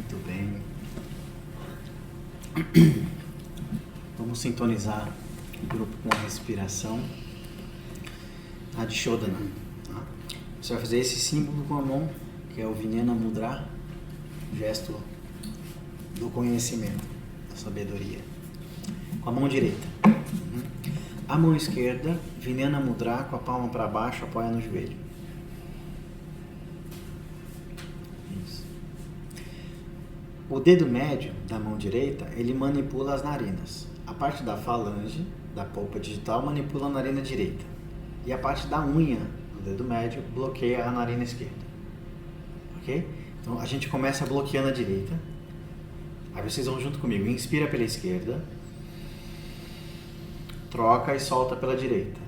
Muito bem. Vamos sintonizar o grupo com a respiração Adishodhana. Você vai fazer esse símbolo com a mão, que é o Vijnana Mudra, gesto do conhecimento, da sabedoria. Com a mão direita. A mão esquerda, Vijnana Mudra, com a palma para baixo, apoia no joelho. Isso. O dedo médio da mão direita, ele manipula as narinas. A parte da falange, da polpa digital, manipula a narina direita. E a parte da unha do dedo médio bloqueia a narina esquerda. Ok? Então a gente começa bloqueando a direita. Aí vocês vão junto comigo. Inspira pela esquerda. Troca e solta pela direita.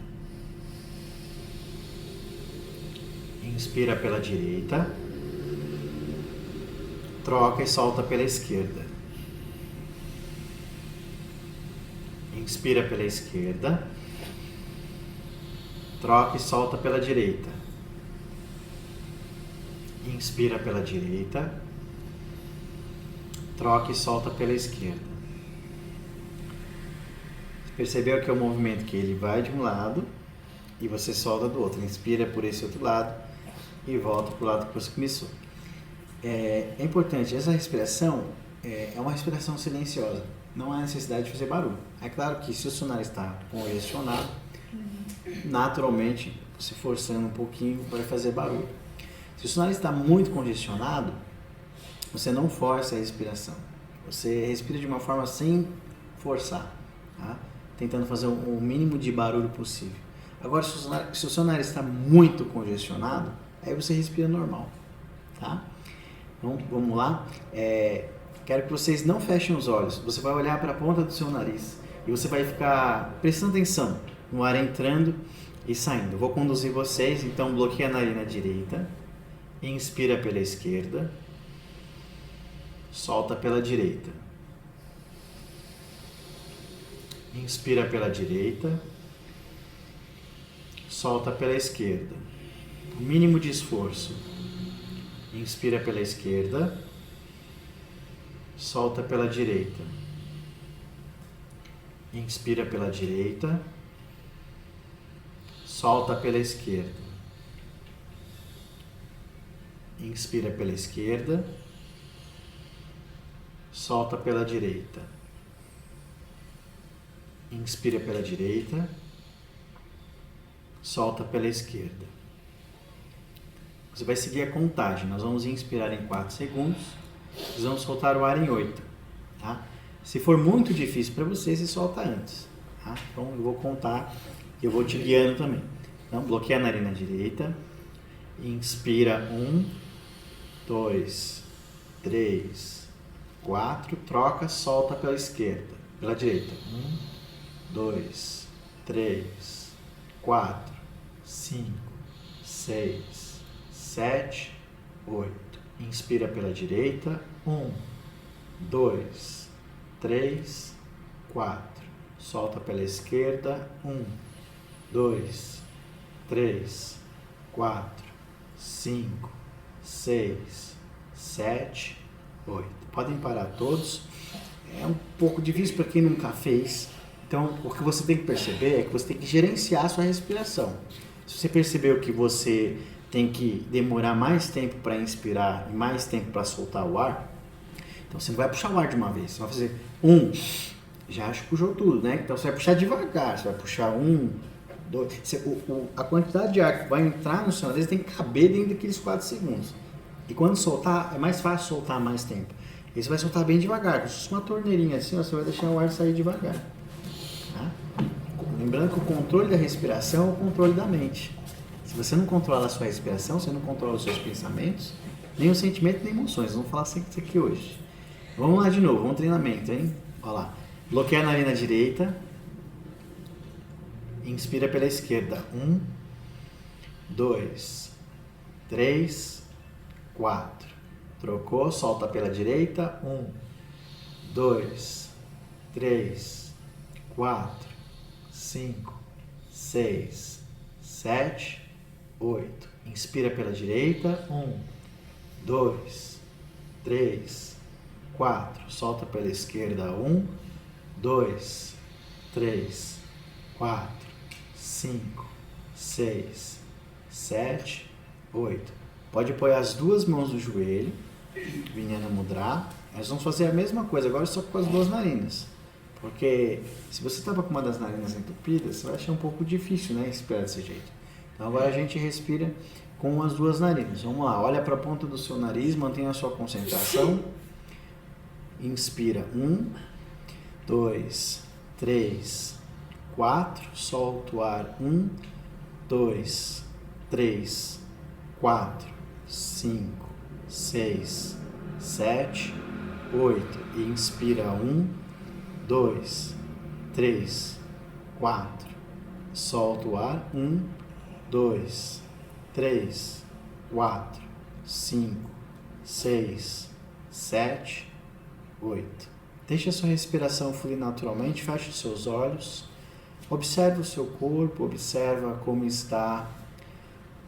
Inspira pela direita. Troca e solta pela esquerda. Inspira pela esquerda. Troca e solta pela direita. Inspira pela direita. Troca e solta pela esquerda. Percebeu que é o movimento que ele vai de um lado e você solta do outro. Inspira por esse outro lado e volta para o lado que você começou. É importante, essa respiração é uma respiração silenciosa. Não há necessidade de fazer barulho. É claro que se o seu nariz está congestionado, naturalmente, se forçando um pouquinho, vai fazer barulho. Se o seu nariz está muito congestionado, você não força a respiração. Você respira de uma forma sem forçar, tá? Tentando fazer o mínimo de barulho possível. Agora, se o seu nariz está muito congestionado, aí você respira normal, tá? Então, vamos lá. Quero que vocês não fechem os olhos. Você vai olhar para a ponta do seu nariz e você vai ficar prestando atenção no ar entrando e saindo. Eu vou conduzir vocês, então bloqueia a narina direita, inspira pela esquerda, solta pela direita. Inspira pela direita, solta pela esquerda. O mínimo de esforço. Inspira pela esquerda, solta pela direita. Inspira pela direita, solta pela esquerda. Inspira pela esquerda, solta pela direita. Inspira pela direita, solta pela esquerda. Você vai seguir a contagem. Nós vamos inspirar em 4 segundos, nós vamos soltar o ar em 8. Tá? Se for muito difícil para você, você solta antes. Tá? Então eu vou contar e eu vou te guiando também. Então bloqueia a narina direita, inspira 1, 2, 3, 4, troca, solta pela esquerda, pela direita. 1, 2, 3, 4, 5, 6, 7, 8. Inspira pela direita. 1, 2, 3, 4. Solta pela esquerda. 1, 2, 3, 4, 5, 6, 7, 8. Podem parar todos. É um pouco difícil para quem nunca fez. Então, o que você tem que perceber é que você tem que gerenciar a sua respiração. Se você percebeu que você tem que demorar mais tempo para inspirar e mais tempo para soltar o ar, então você não vai puxar o ar de uma vez. Você vai fazer 1, já acho que puxou tudo, né? Então você vai puxar devagar. Você vai puxar 1, 2... a quantidade de ar que vai entrar no seu nariz tem que caber dentro daqueles 4 segundos. E quando soltar, é mais fácil soltar mais tempo. E você vai soltar bem devagar. Como se fosse uma torneirinha assim, ó, você vai deixar o ar sair devagar. Tá? Lembrando que o controle da respiração é o controle da mente. Se você não controla a sua respiração, você não controla os seus pensamentos, nem os sentimentos, nem emoções. Vamos falar assim isso aqui hoje. Vamos lá de novo, vamos treinamento, hein? Olha lá. Bloqueia a narina direita. Inspira pela esquerda. 1, 2, 3, 4. Trocou, solta pela direita. 1, 2, 3, 4, 5, 6, 7, 8. Inspira pela direita. 1, 2, 3, 4. Solta pela esquerda. 1, 2, 3, 4, 5, 6, 7, 8. Pode apoiar as duas mãos no joelho, Vinyana Mudra. Nós vamos fazer a mesma coisa agora, só com as duas narinas. Porque se você estava com uma das narinas entupidas, você vai achar um pouco difícil, né, respirar desse jeito. Então agora a gente respira com as duas narinas. Vamos lá, olha para a ponta do seu nariz, mantenha a sua concentração. Inspira. 1, 2, 3, 4. Solta o ar. 1, 2, 3, 4, 5, 6, 7, 8. E inspira. 1, 2, 3, 4. Solta o ar. 1, 2, 3, 4, 5, 6, 7, 8. Deixe a sua respiração fluir naturalmente, feche os seus olhos, observe o seu corpo, observa como está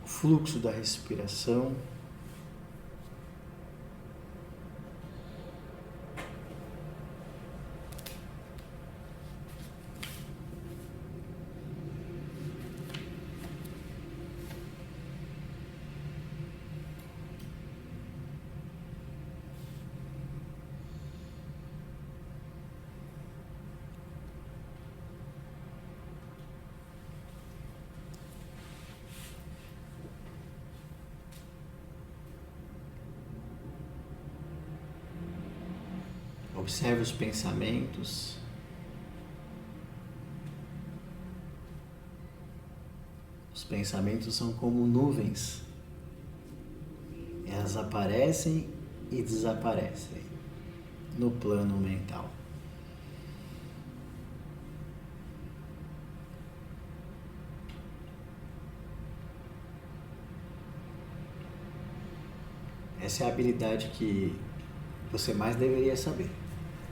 o fluxo da respiração. Observe os pensamentos. Os pensamentos são como nuvens. Elas aparecem e desaparecem no plano mental. Essa é a habilidade que você mais deveria saber.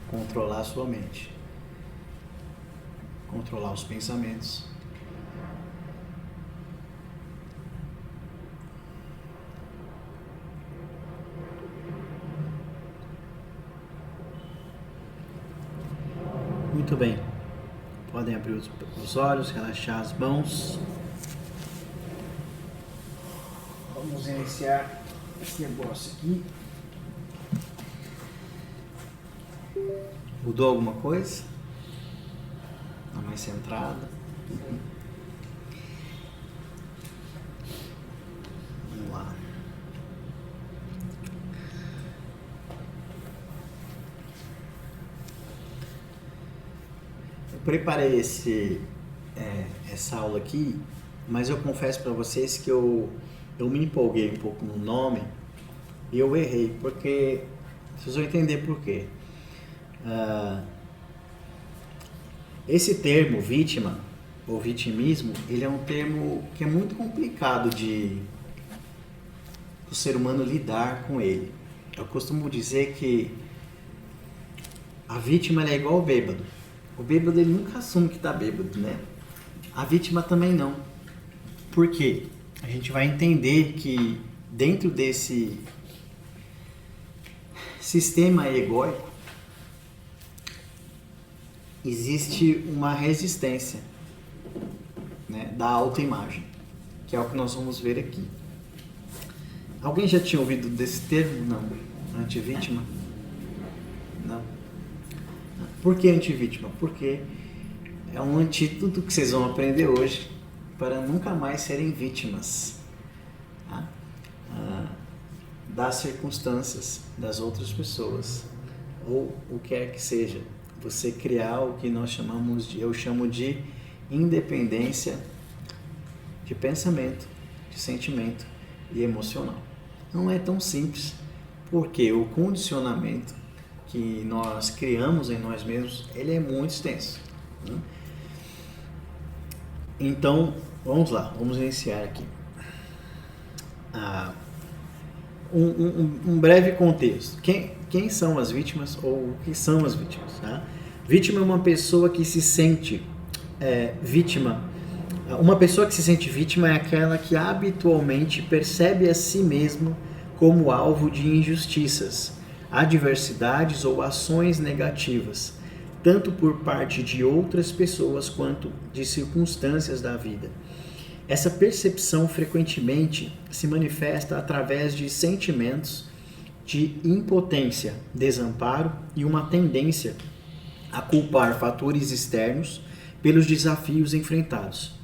Controlar a sua mente. Controlar os pensamentos. Muito bem. Podem abrir os olhos, relaxar as mãos. Vamos iniciar esse negócio aqui. Mudou alguma coisa? Está mais centrada? Vamos lá. Eu preparei essa aula aqui, mas eu confesso para vocês que eu me empolguei um pouco no nome e eu errei, porque vocês vão entender por quê. Esse termo vítima ou vitimismo, ele é um termo que é muito complicado de o ser humano lidar com ele. Eu costumo dizer que a vítima ela é igual ao bêbado. O bêbado ele nunca assume que está bêbado, né? A vítima também não. Por quê? A gente vai entender que dentro desse sistema egóico existe uma resistência, né, da autoimagem, que é o que nós vamos ver aqui. Alguém já tinha ouvido desse termo? Não. Antivítima? Não. Por que antivítima? Porque é um antídoto que vocês vão aprender hoje para nunca mais serem vítimas, tá? Das circunstâncias das outras pessoas, ou o que quer que seja. Você criar o que nós eu chamo de independência de pensamento, de sentimento e emocional. Não é tão simples, porque o condicionamento que nós criamos em nós mesmos, ele é muito extenso, né? Então, vamos lá, vamos iniciar aqui. Um breve contexto. Quem são as vítimas ou o que são as vítimas? Tá? Vítima é uma pessoa que se sente vítima. Uma pessoa que se sente vítima é aquela que habitualmente percebe a si mesma como alvo de injustiças, adversidades ou ações negativas, tanto por parte de outras pessoas quanto de circunstâncias da vida. Essa percepção frequentemente se manifesta através de sentimentos de impotência, desamparo e uma tendência a culpar fatores externos pelos desafios enfrentados.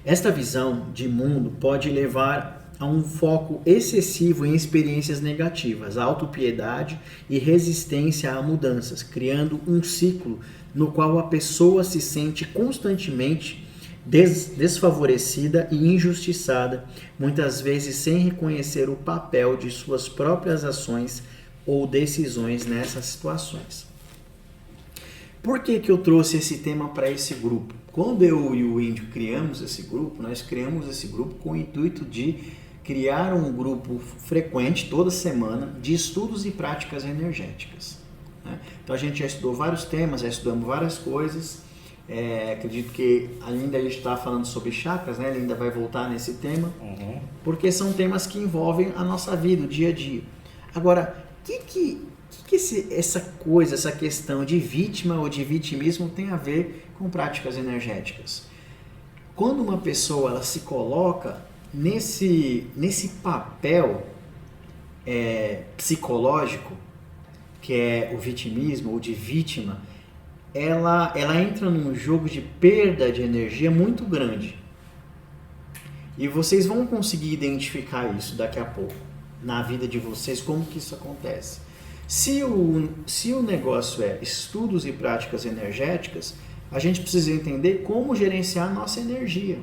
Esta visão de mundo pode levar a um foco excessivo em experiências negativas, autopiedade e resistência a mudanças, criando um ciclo no qual a pessoa se sente constantemente desfavorecida e injustiçada, muitas vezes sem reconhecer o papel de suas próprias ações ou decisões nessas situações. Por que eu trouxe esse tema para esse grupo? Quando eu e o Índio criamos esse grupo, nós criamos esse grupo com o intuito de criar um grupo frequente, toda semana, de estudos e práticas energéticas. Né? Então a gente já estudou vários temas, já estudamos várias coisas. Acredito que ainda a gente está falando sobre chakras, né? Ele ainda vai voltar nesse tema, porque são temas que envolvem a nossa vida, o dia a dia. Agora, essa questão de vítima ou de vitimismo tem a ver com práticas energéticas? Quando uma pessoa ela se coloca nesse papel psicológico, que é o vitimismo ou de vítima, ela entra num jogo de perda de energia muito grande. E vocês vão conseguir identificar isso daqui a pouco, na vida de vocês, como que isso acontece. Se o negócio é estudos e práticas energéticas, a gente precisa entender como gerenciar a nossa energia.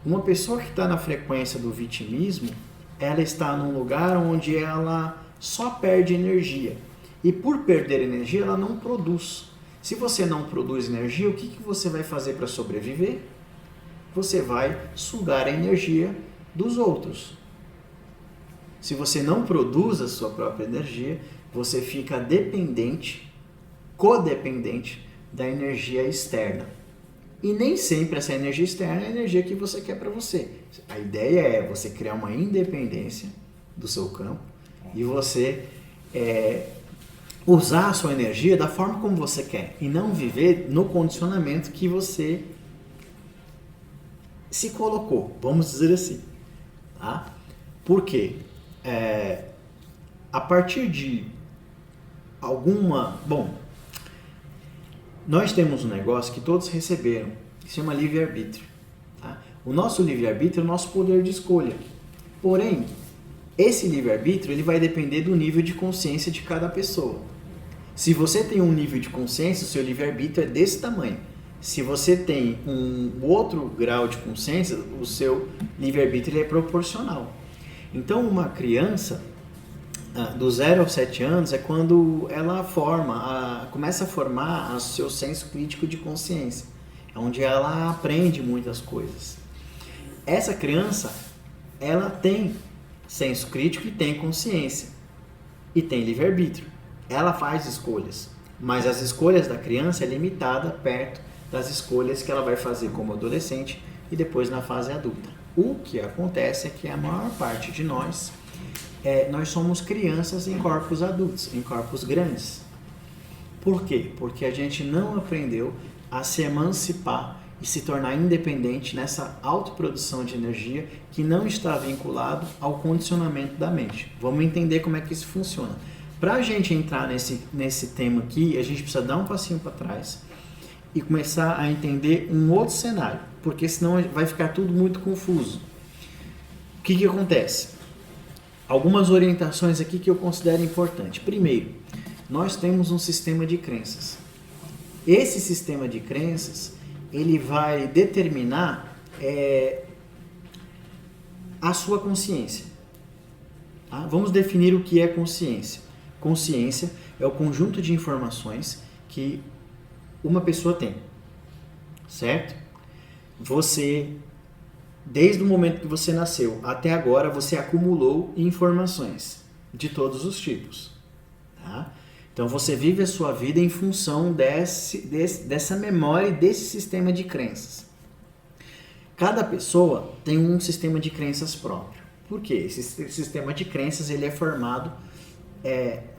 Uma pessoa que está na frequência do vitimismo, ela está num lugar onde ela só perde energia. E por perder energia, ela não produz. Se você não produz energia, o que você vai fazer para sobreviver? Você vai sugar a energia dos outros. Se você não produz a sua própria energia, você fica dependente, codependente da energia externa. E nem sempre essa energia externa é a energia que você quer para você. A ideia é você criar uma independência do seu campo e você usar a sua energia da forma como você quer e não viver no condicionamento que você se colocou, vamos dizer assim. Tá? Por quê? A partir de nós temos um negócio que todos receberam, que se chama livre-arbítrio. Tá? O nosso livre-arbítrio é o nosso poder de escolha. Porém, esse livre-arbítrio ele vai depender do nível de consciência de cada pessoa. Se você tem um nível de consciência, o seu livre-arbítrio é desse tamanho. Se você tem um outro grau de consciência, o seu livre-arbítrio é proporcional. Então, uma criança, do 0 aos 7 anos, é quando ela começa a formar o seu senso crítico de consciência, onde ela aprende muitas coisas. Essa criança, ela tem senso crítico e tem consciência, e tem livre-arbítrio. Ela faz escolhas, mas as escolhas da criança é limitada perto das escolhas que ela vai fazer como adolescente e depois na fase adulta. O que acontece é que a maior parte de nós somos crianças em corpos adultos, em corpos grandes. Por quê? Porque a gente não aprendeu a se emancipar e se tornar independente nessa autoprodução de energia que não está vinculado ao condicionamento da mente. Vamos entender como é que isso funciona. Para a gente entrar nesse tema aqui, a gente precisa dar um passinho para trás e começar a entender um outro cenário, porque senão vai ficar tudo muito confuso. O que acontece? Algumas orientações aqui que eu considero importante. Primeiro, nós temos um sistema de crenças. Esse sistema de crenças, ele vai determinar a sua consciência. Tá? Vamos definir o que é consciência. Consciência é o conjunto de informações que uma pessoa tem, certo? Você, desde o momento que você nasceu até agora, você acumulou informações de todos os tipos. Tá? Então você vive a sua vida em função dessa memória e desse sistema de crenças. Cada pessoa tem um sistema de crenças próprio. Por quê? Esse sistema de crenças ele é formado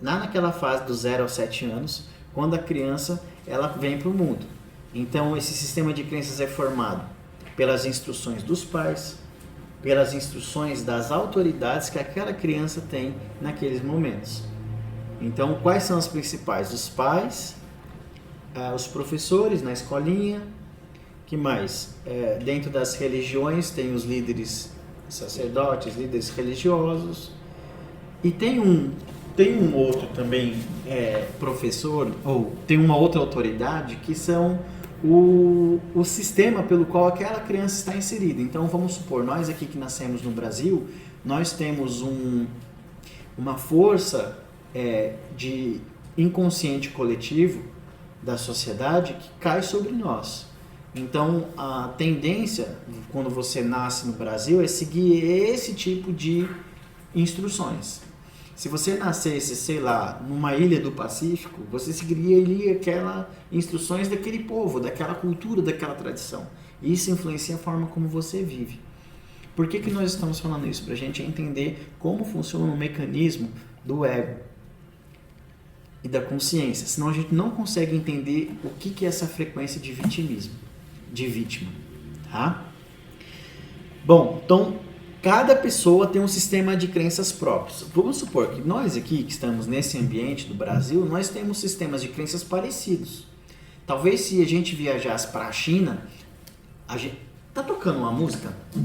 lá naquela fase dos 0 aos 7 anos, quando a criança ela vem para o mundo. Então, esse sistema de crenças é formado pelas instruções dos pais, pelas instruções das autoridades que aquela criança tem naqueles momentos. Então, quais são as principais? Os pais, os professores na escolinha, que mais? Dentro das religiões tem os líderes sacerdotes, líderes religiosos, e tem um outro também professor, ou tem uma outra autoridade, que são o sistema pelo qual aquela criança está inserida. Então, vamos supor, nós aqui que nascemos no Brasil, nós temos uma força de inconsciente coletivo da sociedade que cai sobre nós. Então, a tendência, quando você nasce no Brasil, é seguir esse tipo de instruções. Se você nascesse, sei lá, numa ilha do Pacífico, você seguiria aquelas instruções daquele povo, daquela cultura, daquela tradição. E isso influencia a forma como você vive. Por que nós estamos falando isso? Para a gente entender como funciona o mecanismo do ego e da consciência. Senão a gente não consegue entender o que é essa frequência de vitimismo, de vítima. Tá? Bom, então, cada pessoa tem um sistema de crenças próprios. Vamos supor que nós aqui, que estamos nesse ambiente do Brasil, nós temos sistemas de crenças parecidos. Talvez se a gente viajasse para a China, a gente... Tá tocando uma música? É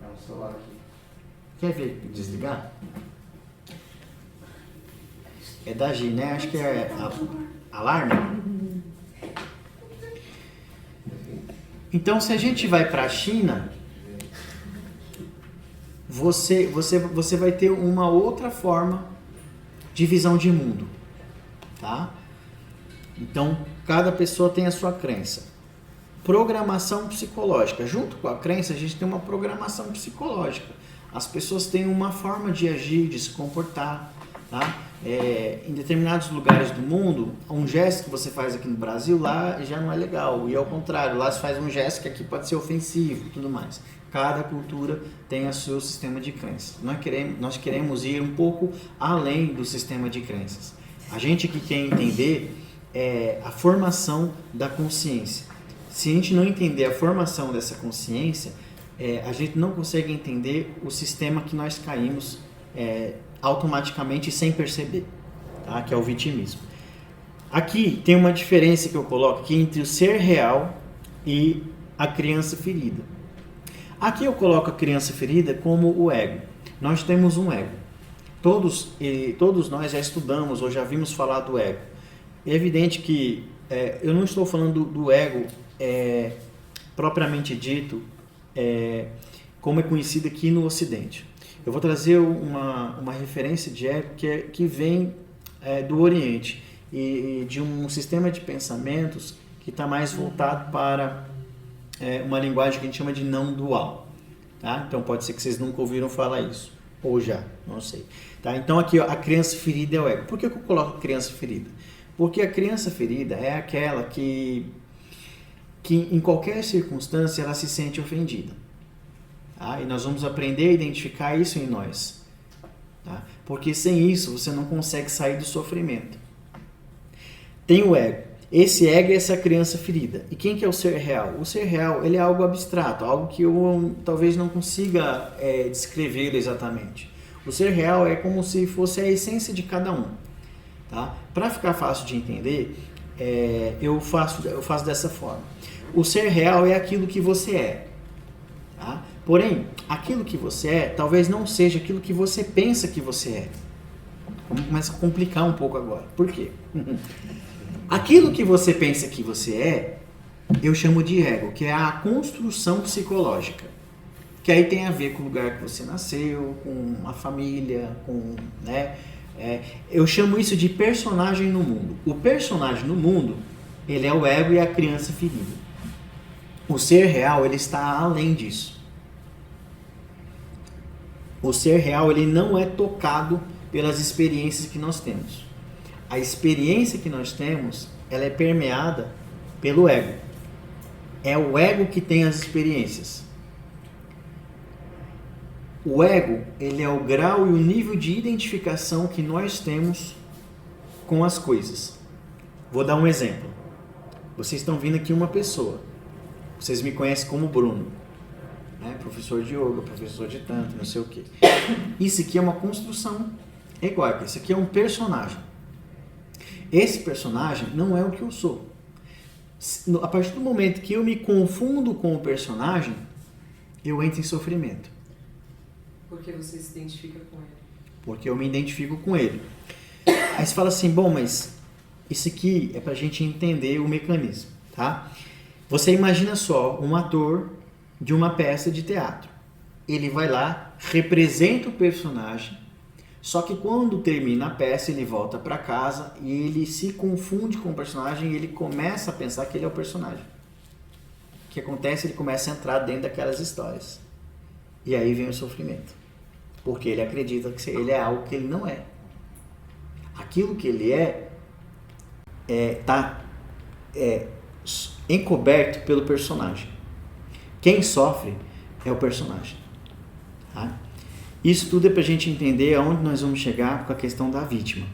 um celular aqui. Quer ver desligar? É da G, né? Acho que é alarme. Então, se a gente vai para a China, você vai ter uma outra forma de visão de mundo, tá? Então, cada pessoa tem a sua crença. Programação psicológica. Junto com a crença, a gente tem uma programação psicológica. As pessoas têm uma forma de agir, de se comportar, tá? Em determinados lugares do mundo, um gesto que você faz aqui no Brasil, lá já não é legal. E ao contrário, lá se faz um gesto que aqui pode ser ofensivo e tudo mais. Cada cultura tem o seu sistema de crenças. Nós queremos ir um pouco além do sistema de crenças. A gente que quer entender a formação da consciência. Se a gente não entender a formação dessa consciência, a gente não consegue entender o sistema que nós caímos automaticamente sem perceber, tá? Que é o vitimismo. Aqui tem uma diferença que eu coloco aqui entre o ser real e a criança ferida. Aqui eu coloco a criança ferida como o ego. Nós temos um ego. Todos nós já estudamos ou já vimos falar do ego. É evidente que eu não estou falando do ego propriamente dito, como é conhecido aqui no Ocidente. Eu vou trazer uma referência de ego que vem do Oriente e de um sistema de pensamentos que está mais voltado para uma linguagem que a gente chama de não dual. Tá? Então pode ser que vocês nunca ouviram falar isso, ou já, não sei. Tá? Então aqui ó, a criança ferida é o ego. Por que eu coloco criança ferida? Porque a criança ferida é aquela que em qualquer circunstância ela se sente ofendida. Tá? E nós vamos aprender a identificar isso em nós. Tá? Porque sem isso você não consegue sair do sofrimento. Tem o ego. Esse ego é essa criança ferida. E quem que é o ser real? O ser real ele é algo abstrato, algo que eu talvez não consiga descrever exatamente. O ser real é como se fosse a essência de cada um. Tá? Para ficar fácil de entender, eu faço dessa forma. O ser real é aquilo que você é. Tá? Porém, aquilo que você é, talvez não seja aquilo que você pensa que você é. Começa a complicar um pouco agora. Por quê? Aquilo que você pensa que você é, eu chamo de ego, que é a construção psicológica. Que aí tem a ver com o lugar que você nasceu, com a família, com... né? Eu chamo isso de personagem no mundo. O personagem no mundo, ele é o ego e a criança ferida. O ser real, ele está além disso. O ser real, ele não é tocado pelas experiências que nós temos. A experiência que nós temos, ela é permeada pelo ego. É o ego que tem as experiências. O ego, ele é o grau e o nível de identificação que nós temos com as coisas. Vou dar um exemplo. Vocês estão vindo aqui uma pessoa. Vocês me conhecem como Bruno. Né? Professor de yoga, professor de tanto, não sei o quê. Isso aqui é uma construção egóica. Isso aqui é um personagem. Esse personagem não é o que eu sou. A partir do momento que eu me confundo com o personagem, eu entro em sofrimento. Porque você se identifica com ele. Porque eu me identifico com ele. Aí você fala assim, bom, mas isso aqui é pra gente entender o mecanismo, tá? Você imagina só um ator de uma peça de teatro. Ele vai lá, representa o personagem, só que quando termina a peça, ele volta pra casa e ele se confunde com o personagem e ele começa a pensar que ele é o personagem. O que acontece? Ele começa a entrar dentro daquelas histórias. E aí vem o sofrimento. Porque ele acredita que ele é algo que ele não é. Aquilo que ele está encoberto pelo personagem. Quem sofre é o personagem. Tá? Isso tudo é para a gente entender aonde nós vamos chegar com a questão da vítima.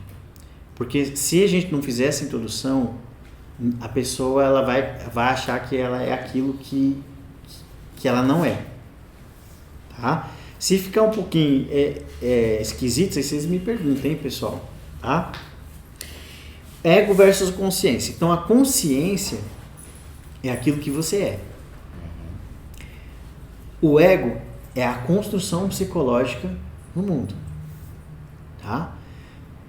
Porque se a gente não fizer essa introdução, a pessoa ela vai achar que ela é aquilo que ela não é. Tá? Se ficar um pouquinho esquisito, vocês me perguntem, hein, pessoal? Tá? Ego versus consciência. Então, a consciência é aquilo que você é. O ego é a construção psicológica no mundo. Tá?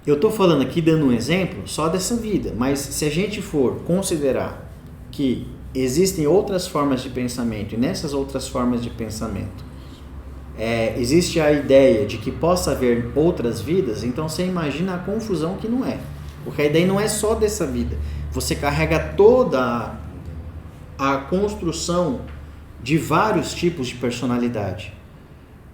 Eu estou falando aqui, dando um exemplo só dessa vida, mas se a gente for considerar que existem outras formas de pensamento, e nessas outras formas de pensamento existe a ideia de que possa haver outras vidas, então você imagina a confusão que não é. Porque a ideia não é só dessa vida. Você carrega toda a construção de vários tipos de personalidade.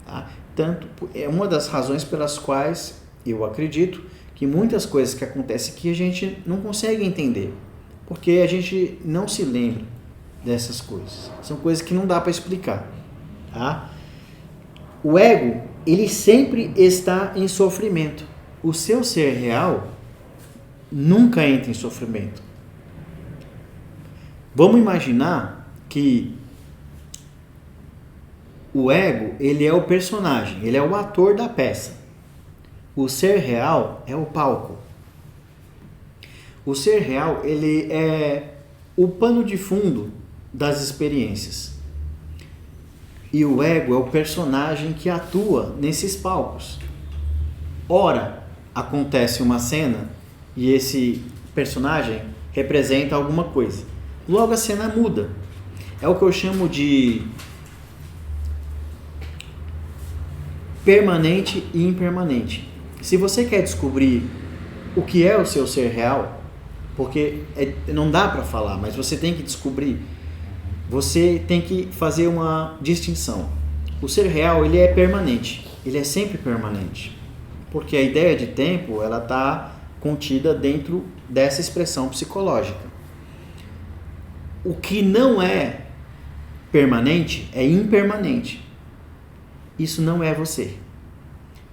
Tá? Tanto, é uma das razões pelas quais eu acredito que muitas coisas que acontecem aqui a gente não consegue entender. Porque a gente não se lembra dessas coisas. São coisas que não dá para explicar. Tá? O ego, ele sempre está em sofrimento. O seu ser real nunca entra em sofrimento. Vamos imaginar que o ego, ele é o personagem, ele é o ator da peça. O ser real é o palco. O ser real, ele é o pano de fundo das experiências. E o ego é o personagem que atua nesses palcos. Ora, acontece uma cena e esse personagem representa alguma coisa. Logo a cena muda. É o que eu chamo de permanente e impermanente. Se você quer descobrir o que é o seu ser real, porque não dá para falar, mas você tem que descobrir, você tem que fazer uma distinção. O ser real, ele é permanente, ele é sempre permanente, porque a ideia de tempo, ela está contida dentro dessa expressão psicológica. O que não é permanente é impermanente. Isso não é você.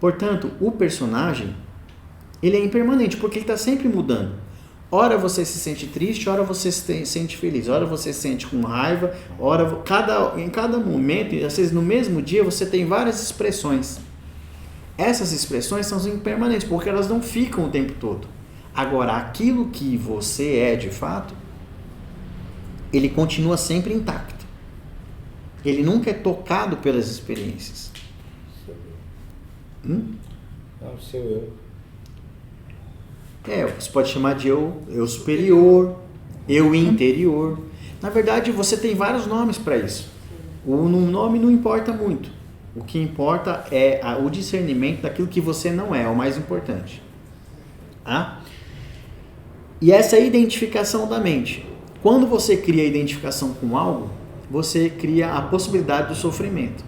Portanto, o personagem, ele é impermanente, porque ele está sempre mudando. Ora você se sente triste, ora você se sente feliz, ora você se sente com raiva, em cada momento, às vezes no mesmo dia, você tem várias expressões. Essas expressões são impermanentes, porque elas não ficam o tempo todo. Agora, aquilo que você é de fato, ele continua sempre intacto. Ele nunca é tocado pelas experiências. É o seu eu. Você pode chamar de eu superior, eu interior. Na verdade, você tem vários nomes para isso. O nome não importa muito. O que importa é o discernimento daquilo que você não é o mais importante. Tá? E essa identificação da mente. Quando você cria a identificação com algo, você cria a possibilidade do sofrimento.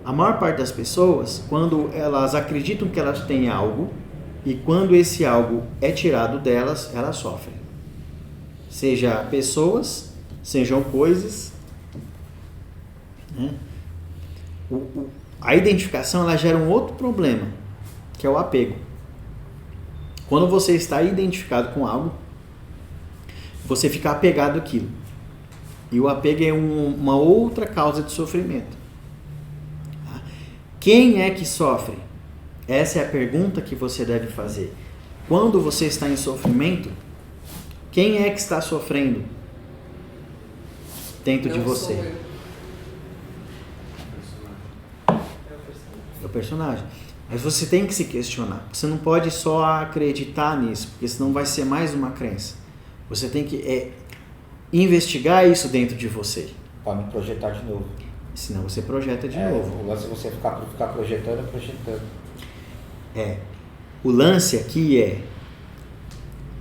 A maior parte das pessoas, quando elas acreditam que elas têm algo, e quando esse algo é tirado delas, elas sofrem. Seja pessoas, sejam coisas. Né? A identificação ela gera um outro problema, que é o apego. Quando você está identificado com algo, você fica apegado àquilo. E o apego é uma outra causa de sofrimento. Tá? Quem é que sofre? Essa é a pergunta que você deve fazer. Quando você está em sofrimento, quem é que está sofrendo dentro de você? Sou eu. É o personagem. Mas você tem que se questionar. Você não pode só acreditar nisso, porque senão vai ser mais uma crença. Você tem que investigar isso dentro de você. Para me projetar de novo. Senão você projeta de novo. O lance é você ficar projetando. O lance aqui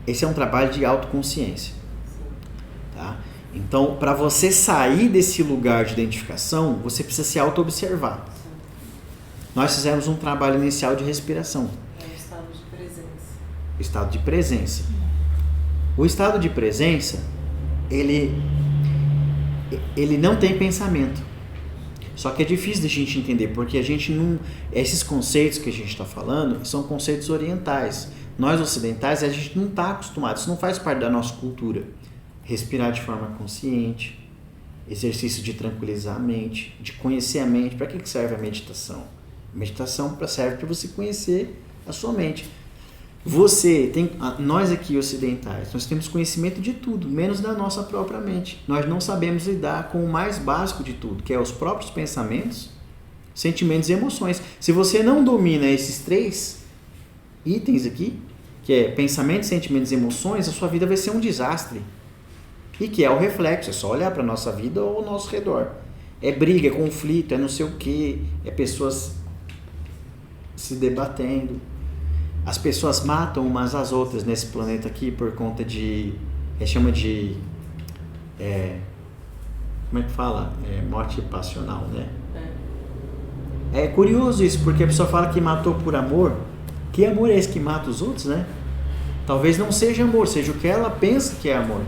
esse é um trabalho de autoconsciência. Tá? Então, para você sair desse lugar de identificação, você precisa se auto-observar. Nós fizemos um trabalho inicial de respiração. É um estado de presença. Estado de presença. O estado de presença, ele não tem pensamento. Só que é difícil da gente entender, porque a gente não... Esses conceitos que a gente está falando são conceitos orientais. Nós ocidentais, a gente não está acostumado, isso não faz parte da nossa cultura. Respirar de forma consciente, exercício de tranquilizar a mente, de conhecer a mente. Para que serve a meditação? A meditação serve para você conhecer a sua mente. Nós aqui ocidentais, nós temos conhecimento de tudo, menos da nossa própria mente. Nós não sabemos lidar com o mais básico de tudo, que é os próprios pensamentos, sentimentos e emoções. Se você não domina esses 3 itens aqui, que é pensamentos, sentimentos e emoções, a sua vida vai ser um desastre. E que é o reflexo, é só olhar para a nossa vida ou ao nosso redor. É briga, é conflito, é não sei o quê, é pessoas se debatendo. As pessoas matam umas às outras nesse planeta aqui por conta de... chama de... como é que fala? Morte passional, né? É curioso isso, porque a pessoa fala que matou por amor. Que amor é esse que mata os outros, né? Talvez não seja amor, seja o que ela pensa que é amor.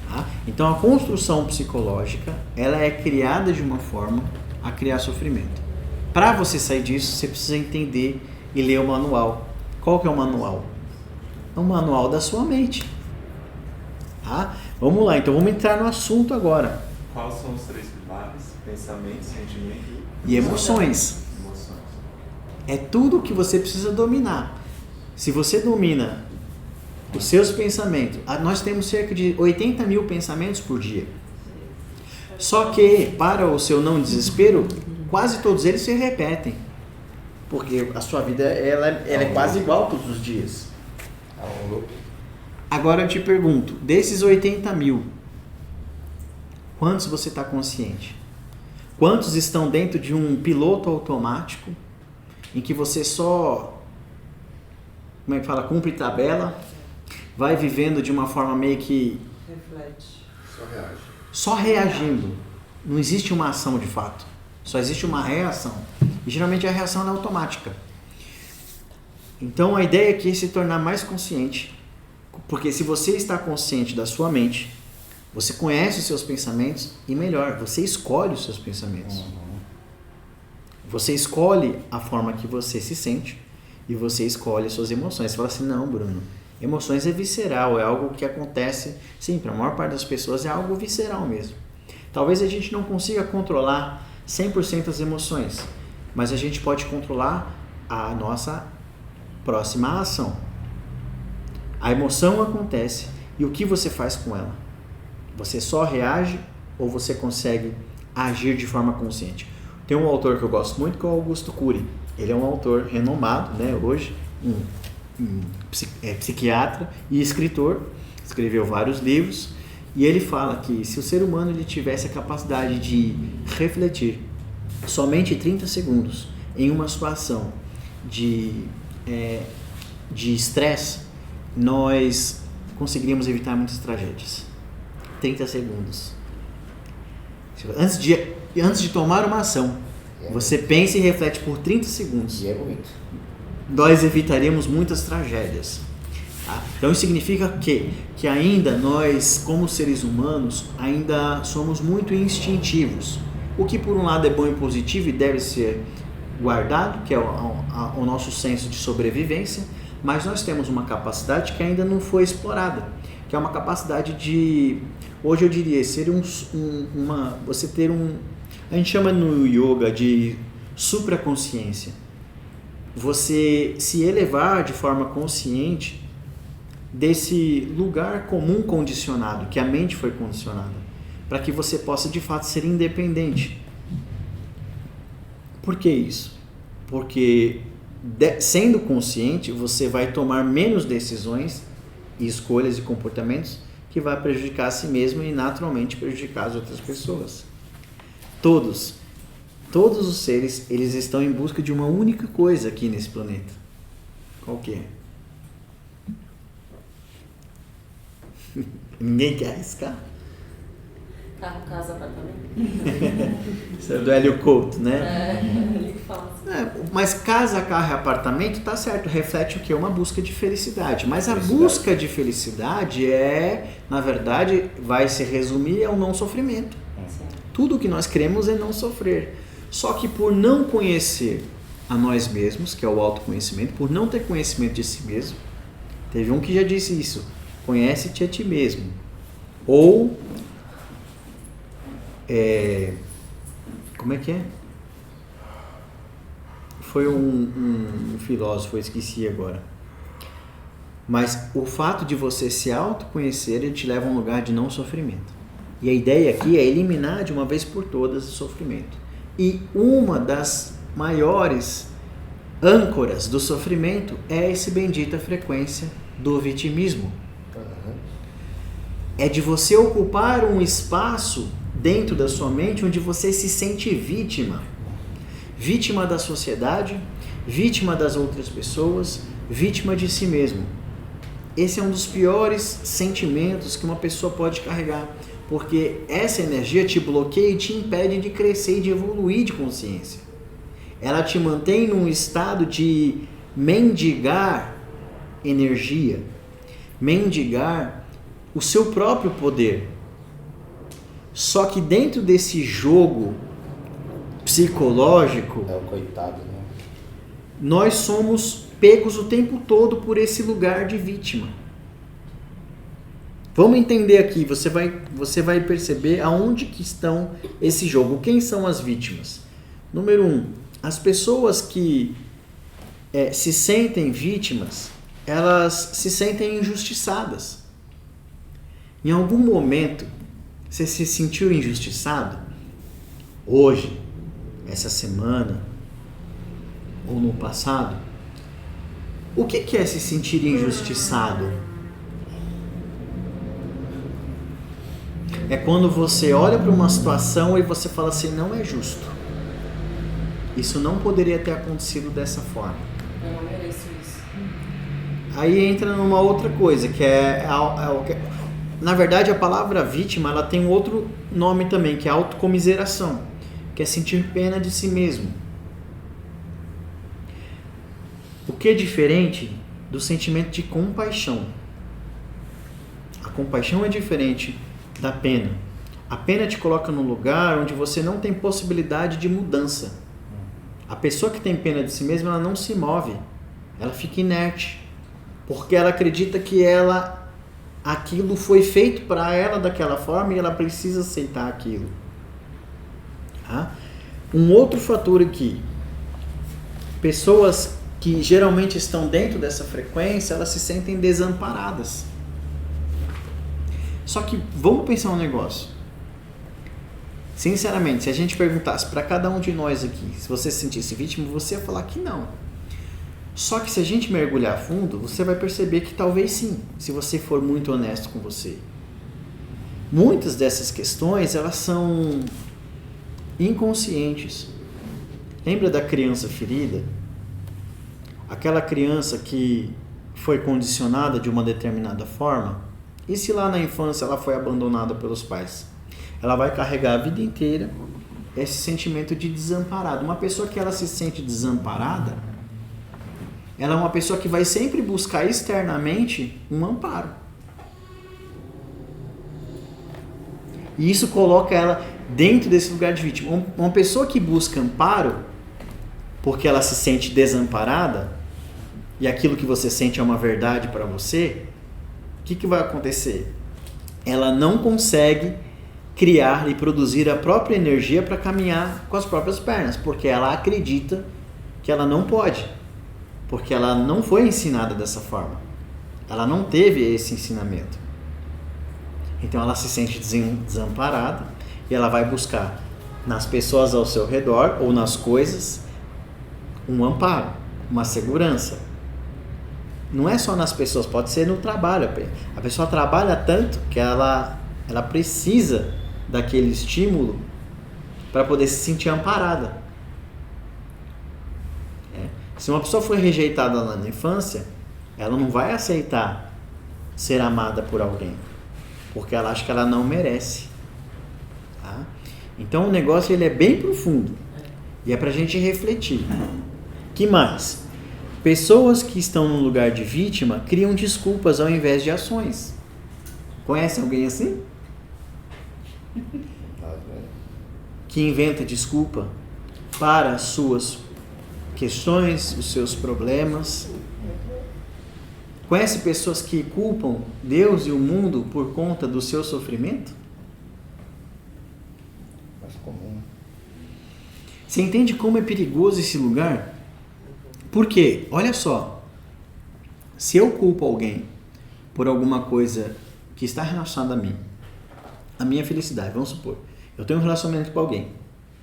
Tá? Então a construção psicológica, ela é criada de uma forma a criar sofrimento. Para você sair disso, você precisa entender e ler o manual. Qual que é o manual? É o manual da sua mente. Tá? Vamos lá, então vamos entrar no assunto agora. Quais são os 3 pilares? Pensamento, sentimento E emoções. É tudo que você precisa dominar. Se você domina os seus pensamentos, nós temos cerca de 80 mil pensamentos por dia. Só que, para o seu não desespero, quase todos eles se repetem. Porque a sua vida ela é quase igual todos os dias. Agora eu te pergunto, desses 80 mil, quantos você está consciente? Quantos estão dentro de um piloto automático em que você só, como é que fala, cumpre tabela, vai vivendo de uma forma meio que... Reflete. Só reagindo. Não existe uma ação de fato. Só existe uma reação. E geralmente a reação é automática. Então a ideia aqui é se tornar mais consciente. Porque se você está consciente da sua mente, você conhece os seus pensamentos e melhor, você escolhe os seus pensamentos. Você escolhe a forma que você se sente e você escolhe as suas emoções. Você fala assim, não, Bruno, emoções é visceral, é algo que acontece, sim, para a maior parte das pessoas é algo visceral mesmo. Talvez a gente não consiga controlar 100% as emoções, mas a gente pode controlar a nossa próxima ação. A emoção acontece e o que você faz com ela? Você só reage ou você consegue agir de forma consciente? Tem um autor que eu gosto muito que é o Augusto Cury. Ele é um autor renomado, né, hoje, psiquiatra e escritor, escreveu vários livros, e ele fala que se o ser humano ele tivesse a capacidade de refletir somente 30 segundos em uma situação de estresse, nós conseguiríamos evitar muitas tragédias. 30 segundos. Antes de tomar uma ação, você pensa e reflete por 30 segundos. E é muito. Nós evitaríamos muitas tragédias. Tá? Então isso significa que ainda nós, como seres humanos, ainda somos muito instintivos. O que por um lado é bom e positivo e deve ser guardado, que é o nosso senso de sobrevivência, mas nós temos uma capacidade que ainda não foi explorada, que é uma capacidade de, hoje eu diria, ser você ter a gente chama no yoga de supraconsciência. Você se elevar de forma consciente desse lugar comum condicionado, que a mente foi condicionada, para que você possa de fato ser independente. Por que isso? Porque sendo consciente, você vai tomar menos decisões e escolhas e comportamentos que vai prejudicar a si mesmo e naturalmente prejudicar as outras pessoas. Todos os seres, eles estão em busca de uma única coisa aqui nesse planeta. Qual que é? Ninguém quer arriscar? Carro, casa, apartamento. Isso é do Hélio Couto, né? Ele que fala assim. Mas casa, carro e apartamento, tá certo, reflete o quê? Uma busca de felicidade. Mas a busca de felicidade na verdade, vai se resumir ao não sofrimento. Tudo o que nós queremos é não sofrer. Só que por não conhecer a nós mesmos, que é o autoconhecimento, por não ter conhecimento de si mesmo, teve um que já disse isso, conhece-te a ti mesmo. Ou, como é que é? Foi um filósofo, eu esqueci agora. Mas o fato de você se autoconhecer, ele te leva a um lugar de não sofrimento. E a ideia aqui é eliminar de uma vez por todas o sofrimento. E uma das maiores âncoras do sofrimento é essa bendita frequência do vitimismo. É de você ocupar um espaço dentro da sua mente onde você se sente vítima. Vítima da sociedade, vítima das outras pessoas, vítima de si mesmo. Esse é um dos piores sentimentos que uma pessoa pode carregar, porque essa energia te bloqueia e te impede de crescer e de evoluir de consciência. Ela te mantém num estado de mendigar energia, mendigar o seu próprio poder. Só que dentro desse jogo psicológico, É o coitado, né? nós somos pegos o tempo todo por esse lugar de vítima. Vamos entender aqui, você vai perceber aonde que estão esse jogo. Quem são as vítimas? Número 1, as pessoas que se sentem vítimas, elas se sentem injustiçadas. Em algum momento, você se sentiu injustiçado? Hoje, essa semana, ou no passado? O que é se sentir injustiçado? É quando você olha para uma situação e você fala assim, não é justo. Isso não poderia ter acontecido dessa forma. Eu não mereço isso. Aí entra numa outra coisa, que na verdade, a palavra vítima, ela tem um outro nome também, que é autocomiseração, que é sentir pena de si mesmo. O que é diferente do sentimento de compaixão? A compaixão é diferente da pena. A pena te coloca num lugar onde você não tem possibilidade de mudança. A pessoa que tem pena de si mesma, ela não se move. Ela fica inerte. Porque ela acredita que aquilo foi feito para ela daquela forma e ela precisa aceitar aquilo. Tá? Um outro fator aqui. Pessoas que geralmente estão dentro dessa frequência, elas se sentem desamparadas. Só que vamos pensar um negócio. Sinceramente, se a gente perguntasse para cada um de nós aqui, se você se sentisse vítima, você ia falar que não. Só que se a gente mergulhar fundo, você vai perceber que talvez sim, se você for muito honesto com você. Muitas dessas questões, elas são inconscientes. Lembra da criança ferida? Aquela criança que foi condicionada de uma determinada forma? E se lá na infância ela foi abandonada pelos pais? Ela vai carregar a vida inteira esse sentimento de desamparado. Uma pessoa que ela se sente desamparada, ela é uma pessoa que vai sempre buscar externamente um amparo. E isso coloca ela... dentro desse lugar de vítima. Uma pessoa que busca amparo porque ela se sente desamparada e aquilo que você sente é uma verdade para você, o que vai acontecer? Ela não consegue criar e produzir a própria energia para caminhar com as próprias pernas, porque ela acredita que ela não pode, porque ela não foi ensinada dessa forma. Ela não teve esse ensinamento. Então ela se sente desamparada e ela vai buscar nas pessoas ao seu redor ou nas coisas um amparo, uma segurança. Não é só nas pessoas, pode ser no trabalho. A pessoa trabalha tanto que ela precisa daquele estímulo para poder se sentir amparada. Se uma pessoa foi rejeitada lá na infância, ela não vai aceitar ser amada por alguém, porque ela acha que ela não merece. Tá? Então o negócio ele é bem profundo e é para a gente refletir. Que mais? Pessoas que estão no lugar de vítima criam desculpas ao invés de ações. Conhece alguém assim? Que inventa desculpa para as suas questões, os seus problemas. Conhece pessoas que culpam Deus e o mundo por conta do seu sofrimento? Mais comum. Você entende como é perigoso esse lugar? Porque, olha só, se eu culpo alguém por alguma coisa que está relacionada a mim, a minha felicidade, vamos supor, eu tenho um relacionamento com alguém,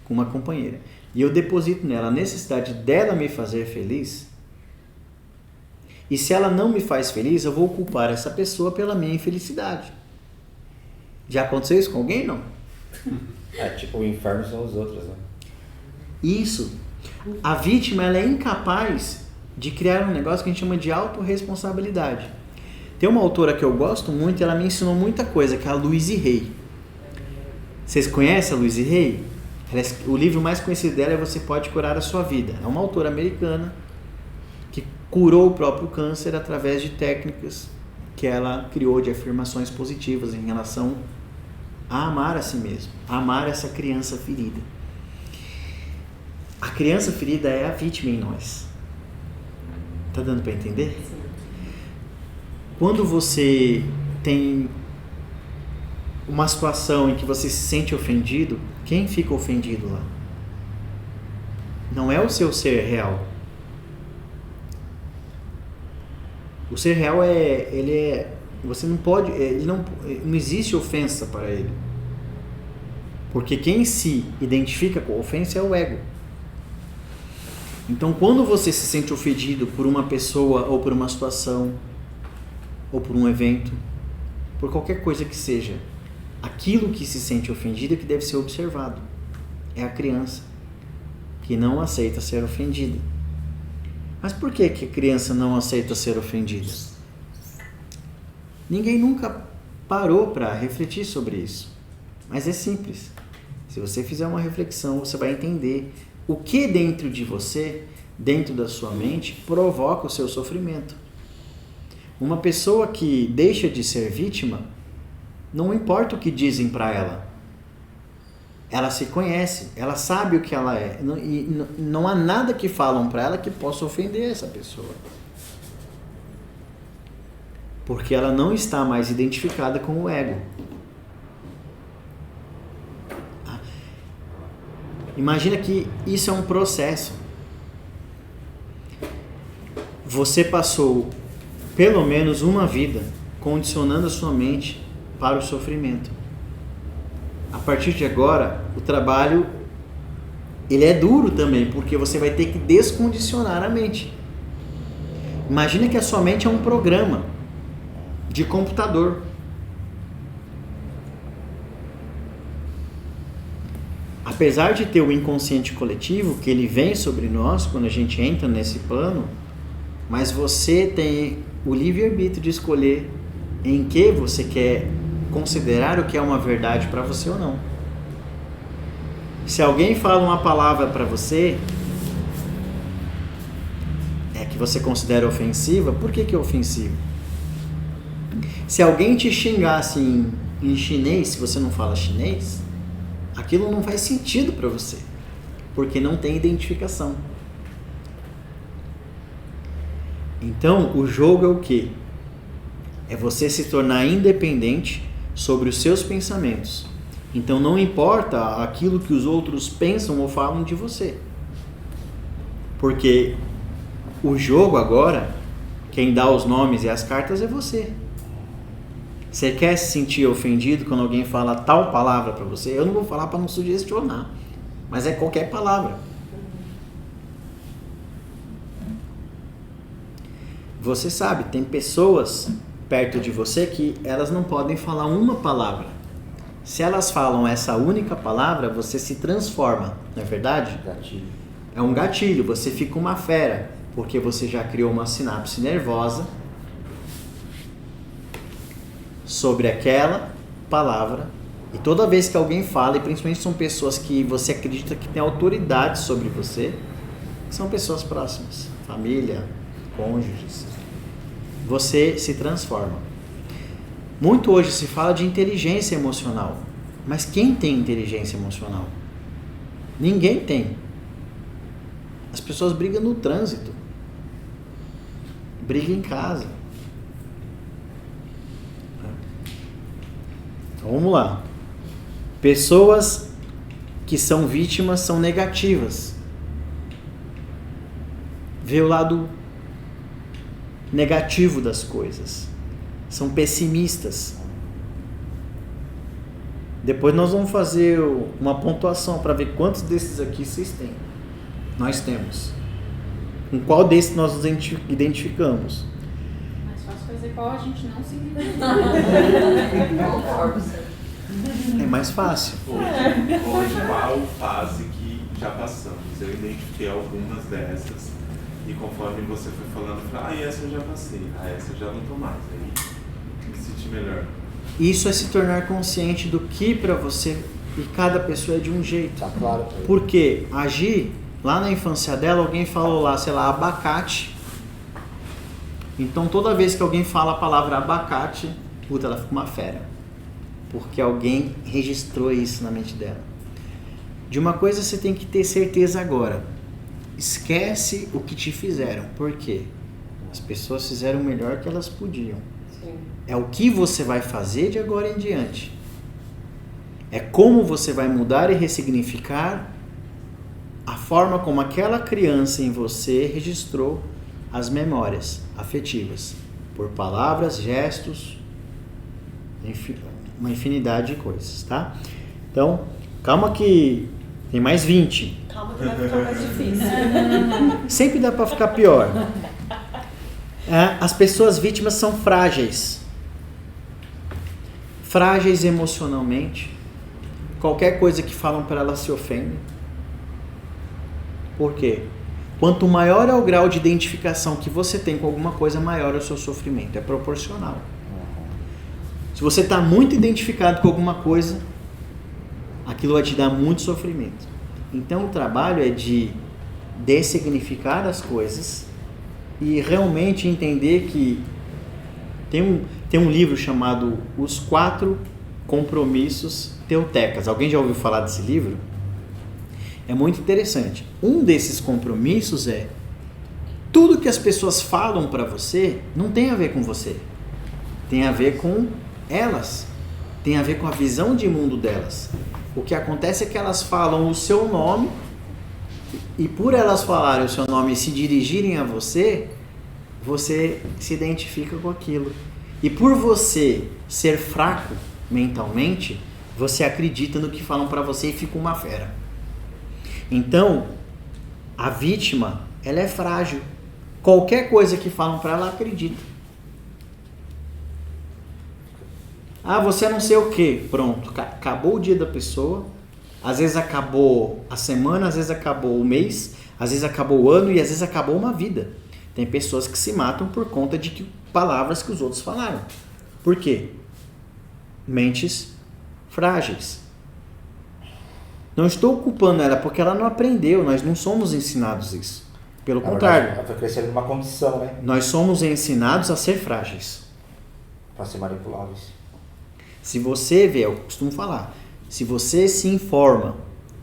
com uma companheira, e eu deposito nela a necessidade dela me fazer feliz, e se ela não me faz feliz, eu vou culpar essa pessoa pela minha infelicidade. Já aconteceu isso com alguém, não? Tipo, o inferno são os outros, né? Isso. A vítima ela é incapaz de criar um negócio que a gente chama de autorresponsabilidade. Tem uma autora que eu gosto muito, ela me ensinou muita coisa, que é a Louise Hay. Vocês conhecem a Louise Hay? O livro mais conhecido dela é Você Pode Curar a Sua Vida. É uma autora americana que curou o próprio câncer através de técnicas que ela criou de afirmações positivas em relação a amar a si mesmo, a amar essa criança ferida. A criança ferida é a vítima em nós. Tá dando para entender? Sim. Quando você tem uma situação em que você se sente ofendido, quem fica ofendido lá? Não é o seu ser real. O ser real você não pode, não existe ofensa para ele. Porque quem se identifica com a ofensa é o ego. Então, quando você se sente ofendido por uma pessoa ou por uma situação ou por um evento, por qualquer coisa que seja, aquilo que se sente ofendido é que deve ser observado. É a criança que não aceita ser ofendida. Mas por que a criança não aceita ser ofendida? Ninguém nunca parou para refletir sobre isso. Mas é simples. Se você fizer uma reflexão, você vai entender o que dentro de você, dentro da sua mente, provoca o seu sofrimento. Uma pessoa que deixa de ser vítima, não importa o que dizem para ela. Ela se conhece, ela sabe o que ela é. E não há nada que falam para ela que possa ofender essa pessoa. Porque ela não está mais identificada com o ego. Imagina que isso é um processo. Você passou pelo menos uma vida condicionando a sua mente para o sofrimento. A partir de agora, o trabalho ele é duro também, porque você vai ter que descondicionar a mente. Imagina que a sua mente é um programa de computador. Apesar de ter o inconsciente coletivo, que ele vem sobre nós quando a gente entra nesse plano, mas você tem o livre-arbítrio de escolher em que você quer considerar o que é uma verdade para você ou não. Se alguém fala uma palavra para você que você considera ofensiva, por que é ofensivo? Se alguém te xingasse em chinês, se você não fala chinês, aquilo não faz sentido para você, porque não tem identificação. Então, o jogo é o quê? É você se tornar independente sobre os seus pensamentos. Então, não importa aquilo que os outros pensam ou falam de você. Porque o jogo agora, quem dá os nomes e as cartas é você. Você quer se sentir ofendido quando alguém fala tal palavra para você? Eu não vou falar para não sugestionar, mas é qualquer palavra. Você sabe, tem pessoas perto de você que elas não podem falar uma palavra. Se elas falam essa única palavra, você se transforma, não é verdade? Gatilho. É um gatilho, você fica uma fera, porque você já criou uma sinapse nervosa sobre aquela palavra. E toda vez que alguém fala, e principalmente são pessoas que você acredita que tem autoridade sobre você, são pessoas próximas, família, cônjuges, você se transforma. Muito hoje se fala de inteligência emocional, mas quem tem inteligência emocional? Ninguém tem. As pessoas brigam no trânsito, brigam em casa. Então, vamos lá. Pessoas que são vítimas são negativas. Vê o lado negativo das coisas. São pessimistas. Depois nós vamos fazer uma pontuação para ver quantos desses aqui vocês têm. Nós temos. Com qual desses nós nos identificamos? Mais fácil fazer qual a gente não se identifica. É mais fácil. Hoje, qual fase que já passamos? Eu identifiquei algumas dessas e conforme você foi falando, eu falei, essa eu já passei, essa eu já não tô mais. Aí me senti melhor. Isso é se tornar consciente do que para você, e cada pessoa é de um jeito. Tá claro. Porque agir, lá na infância dela, alguém falou lá, sei lá, abacate. Então toda vez que alguém fala a palavra abacate, puta, ela fica uma fera. Porque alguém registrou isso na mente dela. De uma coisa você tem que ter certeza agora. Esquece o que te fizeram. Por quê? As pessoas fizeram o melhor que elas podiam. Sim. É o que você vai fazer de agora em diante. É como você vai mudar e ressignificar a forma como aquela criança em você registrou as memórias afetivas. Por palavras, gestos, uma infinidade de coisas, tá? Então, calma que tem mais 20. Calma que vai ficar mais difícil. Sempre dá para ficar pior. As pessoas vítimas são frágeis. Frágeis emocionalmente. Qualquer coisa que falam para elas se ofendem. Por quê? Quanto maior é o grau de identificação que você tem com alguma coisa, maior é o seu sofrimento. É proporcional. Se você está muito identificado com alguma coisa, aquilo vai te dar muito sofrimento. Então o trabalho é de dessignificar as coisas e realmente entender que tem um livro chamado Os 4 Compromissos Teutecas. Alguém já ouviu falar desse livro? É muito interessante. Um desses compromissos é tudo que as pessoas falam para você não tem a ver com você. Tem a ver com elas. Tem a ver com a visão de mundo delas. O que acontece é que elas falam o seu nome e por elas falarem o seu nome e se dirigirem a você, você se identifica com aquilo. E por você ser fraco mentalmente, você acredita no que falam para você e fica uma fera. Então, a vítima, ela é frágil. Qualquer coisa que falam para ela, acredita. Você não sei o que. Pronto, acabou o dia da pessoa. Às vezes acabou a semana, às vezes acabou o mês, às vezes acabou o ano e às vezes acabou uma vida. Tem pessoas que se matam por conta de palavras que os outros falaram. Por quê? Mentes frágeis. Não estou culpando ela porque ela não aprendeu, nós não somos ensinados isso. Pelo contrário. Ela foi crescendo numa condição, né? Nós somos ensinados a ser frágeis. Para ser manipuláveis. Se você vê, eu costumo falar, Se você se informa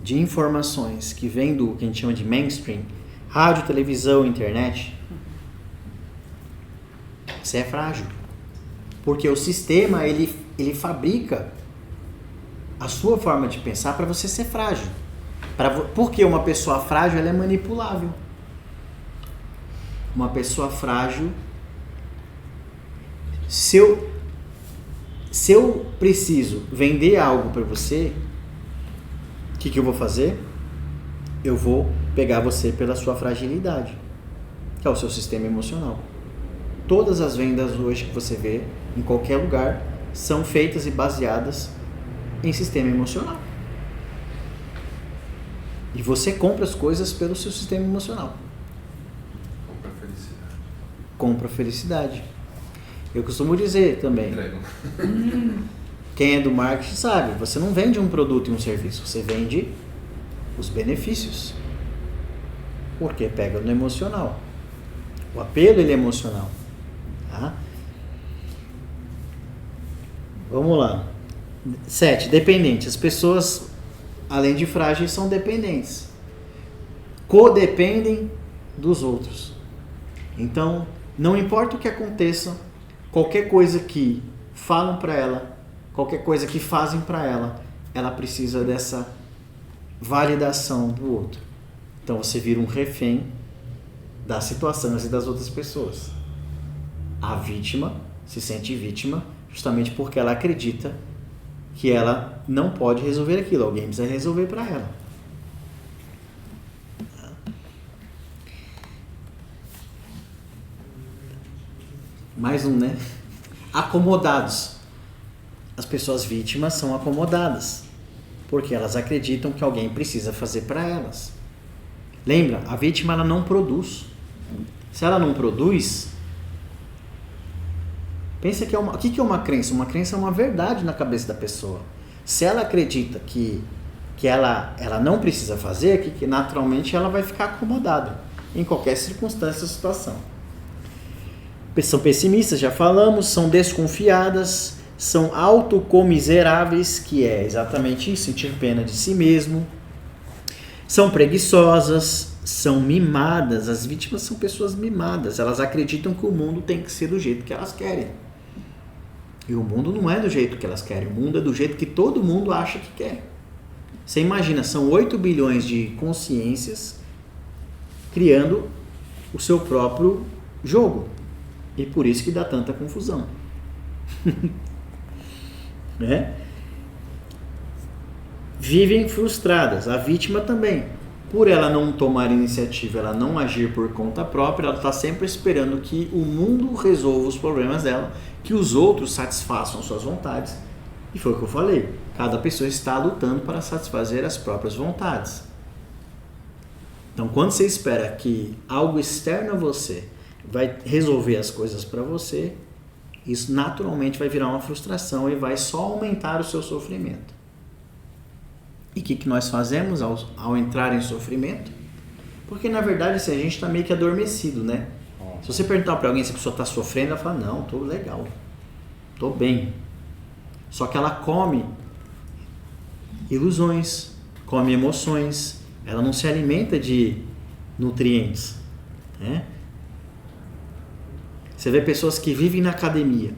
de informações que vêm do que a gente chama de mainstream, rádio, televisão, internet, você é frágil. Porque o sistema, ele fabrica a sua forma de pensar para você ser frágil. Porque uma pessoa frágil, ela é manipulável. Uma pessoa frágil, se eu preciso vender algo para você, o que eu vou fazer? Eu vou pegar você pela sua fragilidade, que é o seu sistema emocional. Todas as vendas hoje que você vê em qualquer lugar são feitas e baseadas em sistema emocional. E você compra as coisas pelo seu sistema emocional. Compra felicidade. Compra felicidade. Eu costumo dizer também, Entrega. quem é do marketing sabe, você não vende um produto e um serviço, você vende os benefícios. Porque pega no emocional. O apelo, ele é emocional. Tá? Vamos lá. 7. Dependente. As pessoas, além de frágeis, são dependentes. Codependem dos outros. Então, não importa o que aconteça, qualquer coisa que falam para ela, qualquer coisa que fazem para ela, ela precisa dessa validação do outro. Então, você vira um refém das situações e das outras pessoas. A vítima se sente vítima justamente porque ela acredita que ela não pode resolver aquilo. Alguém precisa resolver para ela. Mais um, né? Acomodados. As pessoas vítimas são acomodadas porque elas acreditam que alguém precisa fazer para elas. Lembra? A vítima, ela não produz. Se ela não produz, pensa que o que é uma crença? Uma crença é uma verdade na cabeça da pessoa. Se ela acredita que ela não precisa fazer, que naturalmente ela vai ficar acomodada em qualquer circunstância ou situação. São pessimistas, já falamos, são desconfiadas, são autocomiseráveis, que é exatamente isso, sentir pena de si mesmo. São preguiçosas, são mimadas. As vítimas são pessoas mimadas. Elas acreditam que o mundo tem que ser do jeito que elas querem. E o mundo não é do jeito que elas querem. O mundo é do jeito que todo mundo acha que quer. Você imagina, são 8 bilhões de consciências criando o seu próprio jogo. E por isso que dá tanta confusão. Né? Vivem frustradas. A vítima também. Por ela não tomar iniciativa, ela não agir por conta própria, ela está sempre esperando que o mundo resolva os problemas dela, que os outros satisfaçam suas vontades. E foi o que eu falei. Cada pessoa está lutando para satisfazer as próprias vontades. Então, quando você espera que algo externo a você vai resolver as coisas para você, isso naturalmente vai virar uma frustração e vai só aumentar o seu sofrimento. E o que nós fazemos ao entrar em sofrimento? Porque na verdade assim, a gente está meio que adormecido, né? Se você perguntar para alguém se a pessoa está sofrendo, ela fala, não, estou legal, estou bem. Só que ela come ilusões, come emoções, ela não se alimenta de nutrientes, né? Você vê pessoas que vivem na academia,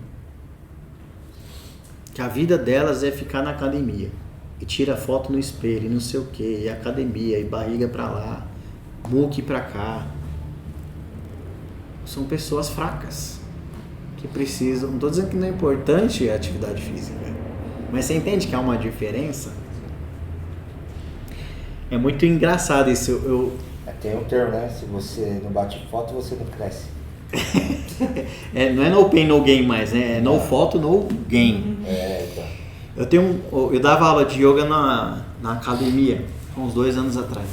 que a vida delas é ficar na academia, e tira foto no espelho, e não sei o que, e academia, e barriga pra lá, muque pra cá. São pessoas fracas, que precisam, não estou dizendo que não é importante a atividade física, mas você entende que há uma diferença? É muito engraçado isso. Tem um termo, né? Se você não bate foto, você não cresce. Não é no pain, no gain mais, né? É no foto, no gain. Então. Eu dava aula de yoga na academia, há uns 2 anos atrás.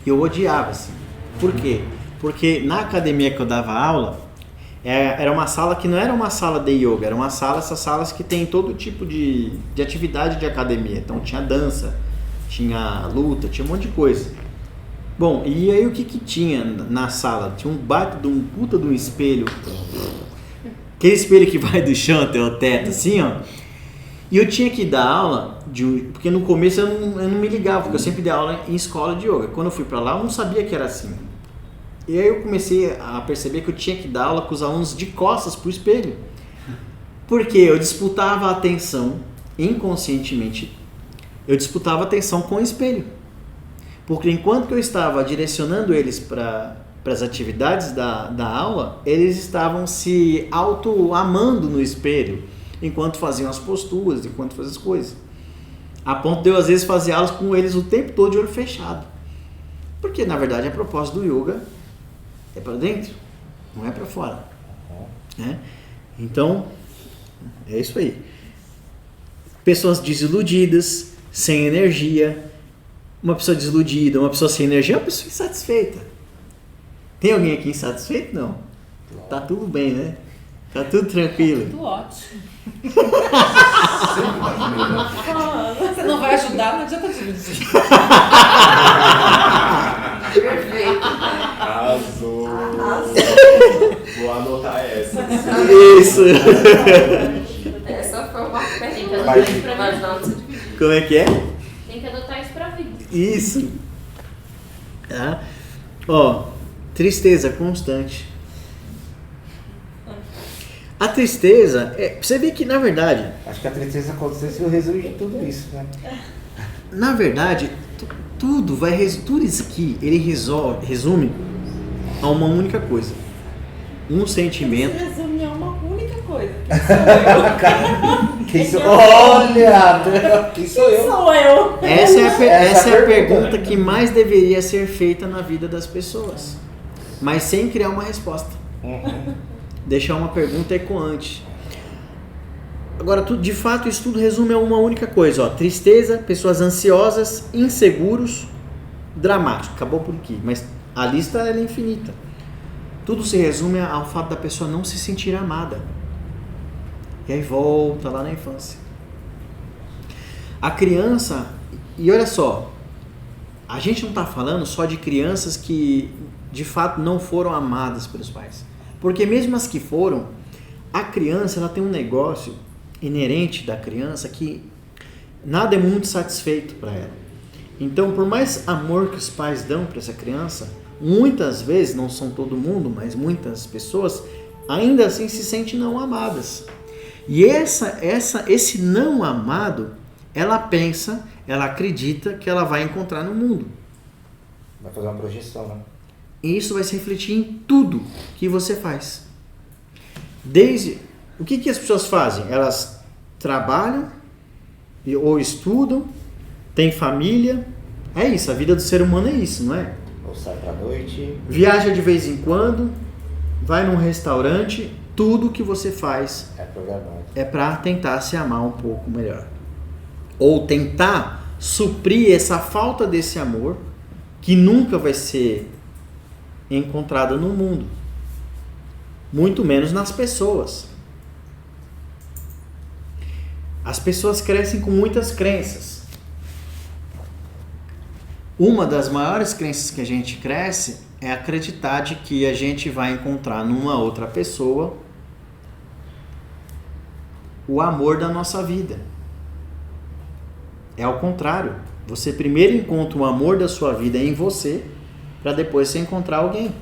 E eu odiava, assim. Por quê? Porque na academia que eu dava aula, era uma sala que não era uma sala de yoga, era uma sala, essas salas que tem todo tipo de atividade de academia. Então tinha dança, tinha luta, tinha um monte de coisa. Bom, e aí o que tinha na sala? Tinha um puta de um espelho. Aquele espelho que vai do chão até o teto, assim, ó. E eu tinha que dar aula, porque no começo eu não me ligava, porque eu sempre dei aula em escola de yoga. Quando eu fui pra lá, eu não sabia que era assim. E aí eu comecei a perceber que eu tinha que dar aula com os alunos de costas pro espelho. Porque eu disputava a atenção, inconscientemente, eu disputava a atenção com o espelho. Porque enquanto que eu estava direcionando eles para as atividades da aula, eles estavam se auto-amando no espelho, enquanto faziam as posturas, enquanto faziam as coisas. A ponto de eu, às vezes, fazer aulas com eles o tempo todo de olho fechado. Porque, na verdade, a propósito do yoga é para dentro, não é para fora. Né? Então, é isso aí. Pessoas desiludidas, sem energia. Uma pessoa desiludida, uma pessoa sem energia é uma pessoa insatisfeita. Tem alguém aqui insatisfeito? Não. Tá tudo bem, né? Tá tudo tranquilo. Tudo ótimo. Você não vai ajudar, não adianta dividir. Perfeito. Arrasou. Vou anotar essa. Isso. Essa foi uma técnica pra me ajudar você dividir. Como é que é? Tem que adotar isso pra vida. Isso. Tá? Ó, tristeza constante. A tristeza, você vê que na verdade, Acho que a tristeza constante não resume tudo isso, né? na verdade, tudo isso aqui, ele resume a uma única coisa. Um sentimento. Você resume a uma única coisa. Quem sou eu? Olha! Quem sou eu? Sou eu. Essa é a pergunta. pergunta que mais deveria ser feita na vida das pessoas, mas sem criar uma resposta. Deixar uma pergunta ecoante. Agora, de fato, isso tudo resume a uma única coisa. Ó, tristeza, pessoas ansiosas, inseguros, dramático. Acabou por aqui, mas a lista ela é infinita. Tudo se resume ao fato da pessoa não se sentir amada. E aí volta lá na infância. A criança, e olha só, a gente não está falando só de crianças que de fato não foram amadas pelos pais. Porque mesmo as que foram, a criança ela tem um negócio inerente da criança que nada é muito satisfeito para ela. Então, por mais amor que os pais dão para essa criança, muitas vezes, não são todo mundo, mas muitas pessoas, ainda assim se sentem não amadas. E esse não amado, ela pensa, ela acredita que ela vai encontrar no mundo. Vai fazer uma projeção, né? E isso vai se refletir em tudo que você faz. O que as pessoas fazem? Elas trabalham ou estudam, têm família. É isso, a vida do ser humano é isso, não é? Ou sai pra noite. Viaja de vez em quando, vai num restaurante, tudo que você faz É programado. é para tentar se amar um pouco melhor. Ou tentar suprir essa falta desse amor que nunca vai ser encontrada no mundo. Muito menos nas pessoas. As pessoas crescem com muitas crenças. Uma das maiores crenças que a gente cresce é acreditar de que a gente vai encontrar numa outra pessoa o amor da nossa vida. É ao contrário. Você primeiro encontra o amor da sua vida em você, para depois você encontrar alguém.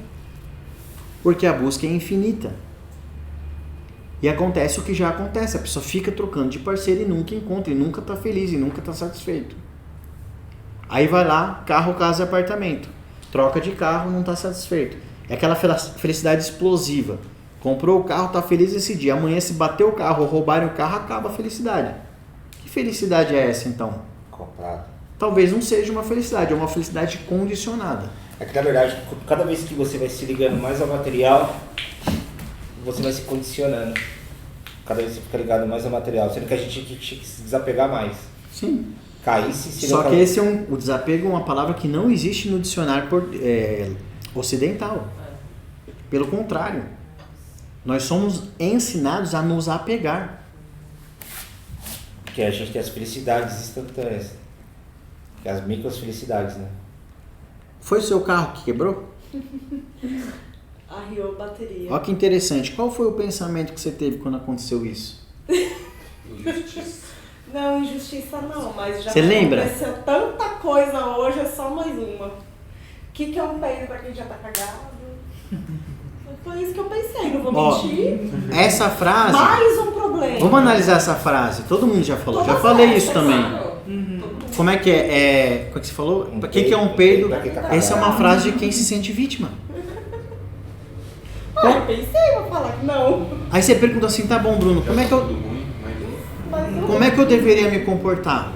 Porque a busca é infinita. E acontece o que já acontece. A pessoa fica trocando de parceiro e nunca encontra, e nunca está feliz, e nunca está satisfeito. Aí vai lá, carro, casa e apartamento. Troca de carro, não está satisfeito. É aquela felicidade explosiva. Comprou o carro, está feliz esse dia. Amanhã, se bater o carro ou roubarem o carro, acaba a felicidade. Que felicidade é essa, então? Comprado. Talvez não seja uma felicidade, é uma felicidade condicionada. É que na verdade, cada vez que você vai se ligando mais ao material, você vai se condicionando. Cada vez você fica ligado mais ao material, sendo que a gente tinha que se desapegar mais. Sim. Caísse, se Só que o desapego é uma palavra que não existe no dicionário ocidental. Pelo contrário, nós somos ensinados a nos apegar. Porque a gente tem as felicidades instantâneas. Que é as micros felicidades, né? Foi o seu carro que quebrou? Arriou a bateria. Olha que interessante. Qual foi o pensamento que você teve quando aconteceu isso? Injustiça. Não, injustiça não, mas já Você lembra? aconteceu tanta coisa hoje, é só mais uma. O que é um peido pra quem já tá cagado? Foi isso que eu pensei, não vou Ó, mentir. essa frase... Mais um problema. Vamos analisar essa frase. Todo mundo já falou. Já Todas falei essas, isso também. claro. Como é que é? Como é que você falou? O que é um peido? Essa é uma frase de quem se sente vítima. Eu pensei, vou falar que não. Aí você pergunta assim, tá bom, Bruno, como é que eu deveria me comportar?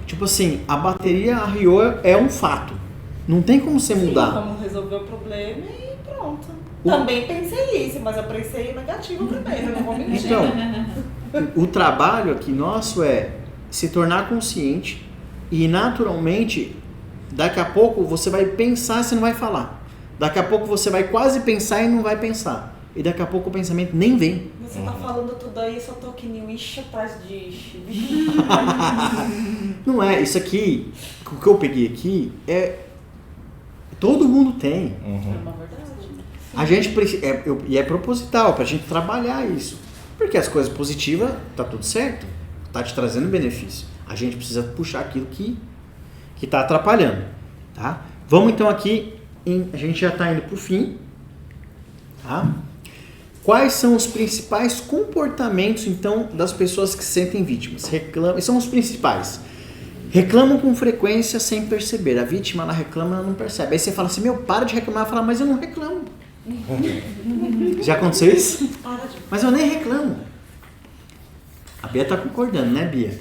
Tipo assim, a bateria arriou é um fato. Não tem como você mudar. Vamos resolver o problema e pronto. Também pensei isso, mas eu pensei negativo primeiro, não vou mentir. Então, o trabalho aqui nosso é se tornar consciente e naturalmente, daqui a pouco você vai pensar e você não vai falar. Daqui a pouco você vai quase pensar e não vai pensar. E daqui a pouco o pensamento nem vem. Você tá falando tudo aí, eu só tô que nem um ixi atrás de ixi. Não é, isso aqui, o que eu peguei aqui é... Todo mundo tem. É uma verdade. A gente precisa... E é proposital, pra gente trabalhar isso. Porque as coisas positivas, tá tudo certo. Tá te trazendo benefício. A gente precisa puxar aquilo que tá atrapalhando. Tá? Vamos então aqui... A gente já está indo para o fim. Tá? Quais são os principais comportamentos, então, das pessoas que se sentem vítimas? São os principais. Reclamam com frequência sem perceber. A vítima, ela reclama, ela não percebe. Aí você fala assim, para de reclamar. Ela fala, mas eu não reclamo. Já aconteceu isso? Mas eu nem reclamo. A Bia está concordando, né, Bia?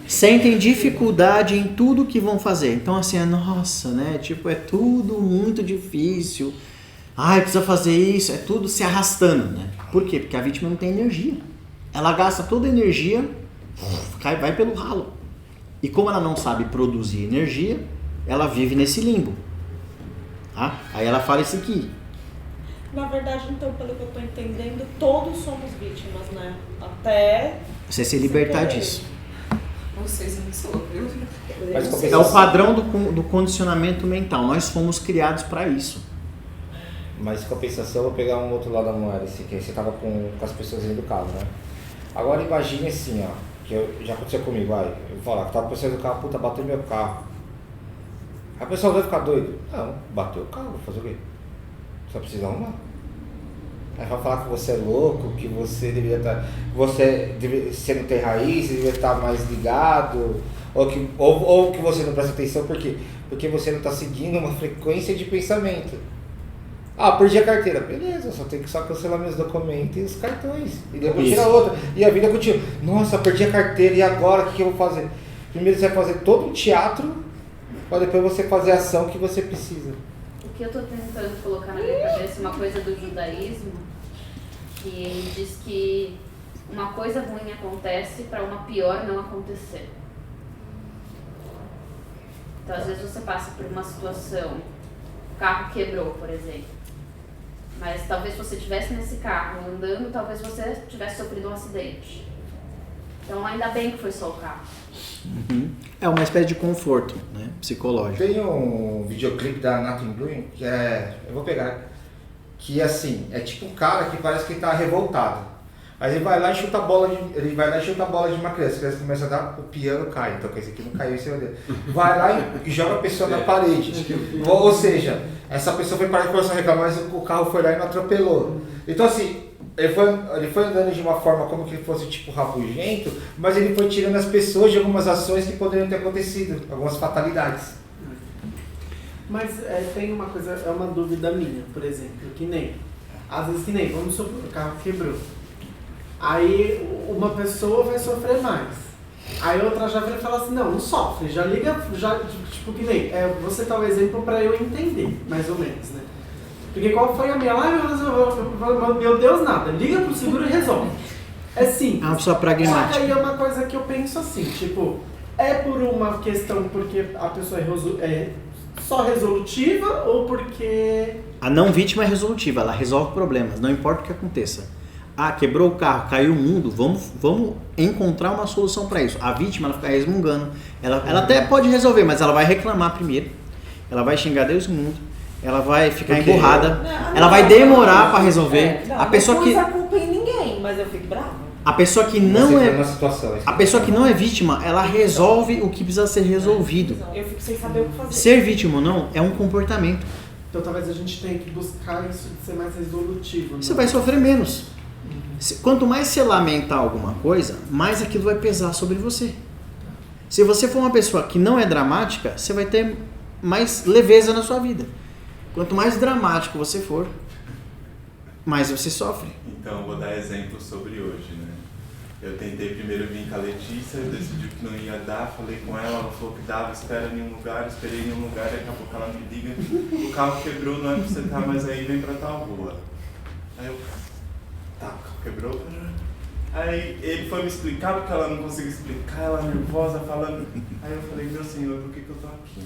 Sentem dificuldade em tudo que vão fazer. Então assim, nossa, né? Tipo, é tudo muito difícil. Ai, precisa fazer isso. É tudo se arrastando, né? Por quê? Porque a vítima não tem energia. Ela gasta toda a energia, vai pelo ralo. E como ela não sabe produzir energia, ela vive nesse limbo. Tá? Aí ela fala isso aqui. Na verdade, então, pelo que eu tô entendendo, todos somos vítimas, né? Até... Você se libertar disso. Vocês não sou, viu? É o padrão do condicionamento mental. Nós fomos criados para isso. Mas em compensação, eu vou pegar um outro lado da moeda, assim, que aí você tava com as pessoas dentro do carro, né? Agora imagine assim, ó, já aconteceu comigo, eu vou falar, que tava com pessoas do carro, puta, bateu meu carro. A pessoa vai ficar doida? Não, bateu o carro, vou fazer o quê? Só precisa arrumar. Aí vai falar que você é louco, que você deveria estar. Você não tem raiz, você deveria estar mais ligado, ou que você não presta atenção, por quê? Porque você não está seguindo uma frequência de pensamento. Perdi a carteira, beleza, só tenho que só cancelar meus documentos e os cartões. E depois tirar outra. E a vida continua. Nossa, perdi a carteira, e agora o que eu vou fazer? Primeiro você vai fazer todo um teatro, para depois você fazer a ação que você precisa. O que eu tô tentando colocar na minha cabeça, uma coisa do judaísmo, que ele diz que uma coisa ruim acontece para uma pior não acontecer. Então, às vezes você passa por uma situação, o carro quebrou, por exemplo, mas talvez se você estivesse nesse carro andando, talvez você tivesse sofrido um acidente. Então, ainda bem que foi só o carro. Uhum. É uma espécie de conforto, né, psicológico. Tem um videoclipe da Nathan Green, que eu vou pegar, que assim, é tipo um cara que parece que ele tá revoltado. Aí ele vai lá e chuta a bola de uma criança, a criança começa a dar, o piano cai, então quer dizer que não caiu em cima dele. Vai lá e joga a pessoa na parede. Ou seja, essa pessoa foi parar e começou a reclamar, mas o carro foi lá e não atropelou. Então assim, ele foi andando de uma forma como que fosse tipo rabugento, mas ele foi tirando as pessoas de algumas ações que poderiam ter acontecido, algumas fatalidades. Mas tem uma coisa, é uma dúvida minha, por exemplo, às vezes vamos supor, o carro quebrou. Aí uma pessoa vai sofrer mais. Aí outra já vem e fala assim, não sofre, já liga, tipo você tá o exemplo pra eu entender, mais ou menos, né? Porque qual foi a minha? Meu Deus, nada, liga pro seguro e resolve. É simples. É uma pessoa pragmática. Só que aí é uma coisa que eu penso assim, tipo, é por uma questão porque a pessoa é só resolutiva ou porque... A não vítima é resolutiva, ela resolve problemas, não importa o que aconteça. Quebrou o carro, caiu o mundo, vamos encontrar uma solução para isso. A vítima, ela fica resmungando, ela até pode resolver, mas ela vai reclamar primeiro, ela vai xingar Deus e o mundo, ela vai ficar emburrada, ela vai demorar para resolver. A pessoa que... Não pôs a culpa em ninguém. Mas eu fico brava. A pessoa que não Você tá é... numa situação, A pessoa que não é vítima, ela resolve o que precisa ser resolvido. Eu fico sem saber o que fazer. Ser vítima ou não é um comportamento. Então talvez a gente tenha que buscar isso de ser mais resolutivo. Né? Você vai sofrer menos. Quanto mais você lamentar alguma coisa, mais aquilo vai pesar sobre você. Se você for uma pessoa que não é dramática, você vai ter mais leveza na sua vida. Quanto mais dramático você for, mais você sofre. Então, eu vou dar exemplo sobre hoje, né? Eu tentei primeiro vir com a Letícia, eu decidi que não ia dar, falei com ela falou que dava, espera em um lugar, esperei em um lugar, daqui a pouco ela me liga, o carro quebrou, não é pra você estar mais aí, vem pra tal rua. Aí eu, tá, o carro quebrou? Aí ele foi me explicar, porque ela não conseguia explicar, ela nervosa, falando. Aí eu falei, meu senhor, por que eu tô aqui?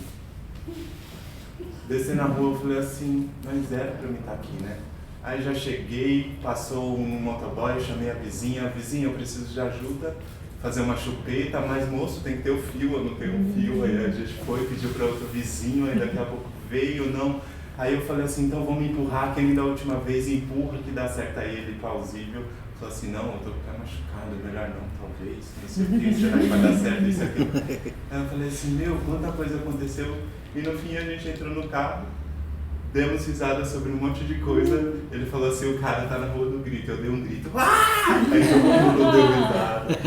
Desci na rua, eu falei assim, mas era pra eu estar aqui, né? Aí já cheguei, passou um motoboy, eu chamei a vizinha, eu preciso de ajuda, fazer uma chupeta, mas moço, tem que ter o fio, eu não tenho um fio. Aí a gente foi, pediu para outro vizinho, aí daqui a pouco veio, não. Aí eu falei assim, então vamos empurrar, quem me da última vez empurra, que dá certo. Aí ele, plausível, falou assim, não, eu tô com o pé machucado, melhor não, talvez, não sei o que, será que vai dar certo isso aqui? Aí eu falei assim, meu, quanta coisa aconteceu, e no fim a gente entrou no carro, demos risada sobre um monte de coisa. Ele falou assim, o cara tá na rua do grito. Eu dei um grito. Ah! Aí todo mundo deu risada.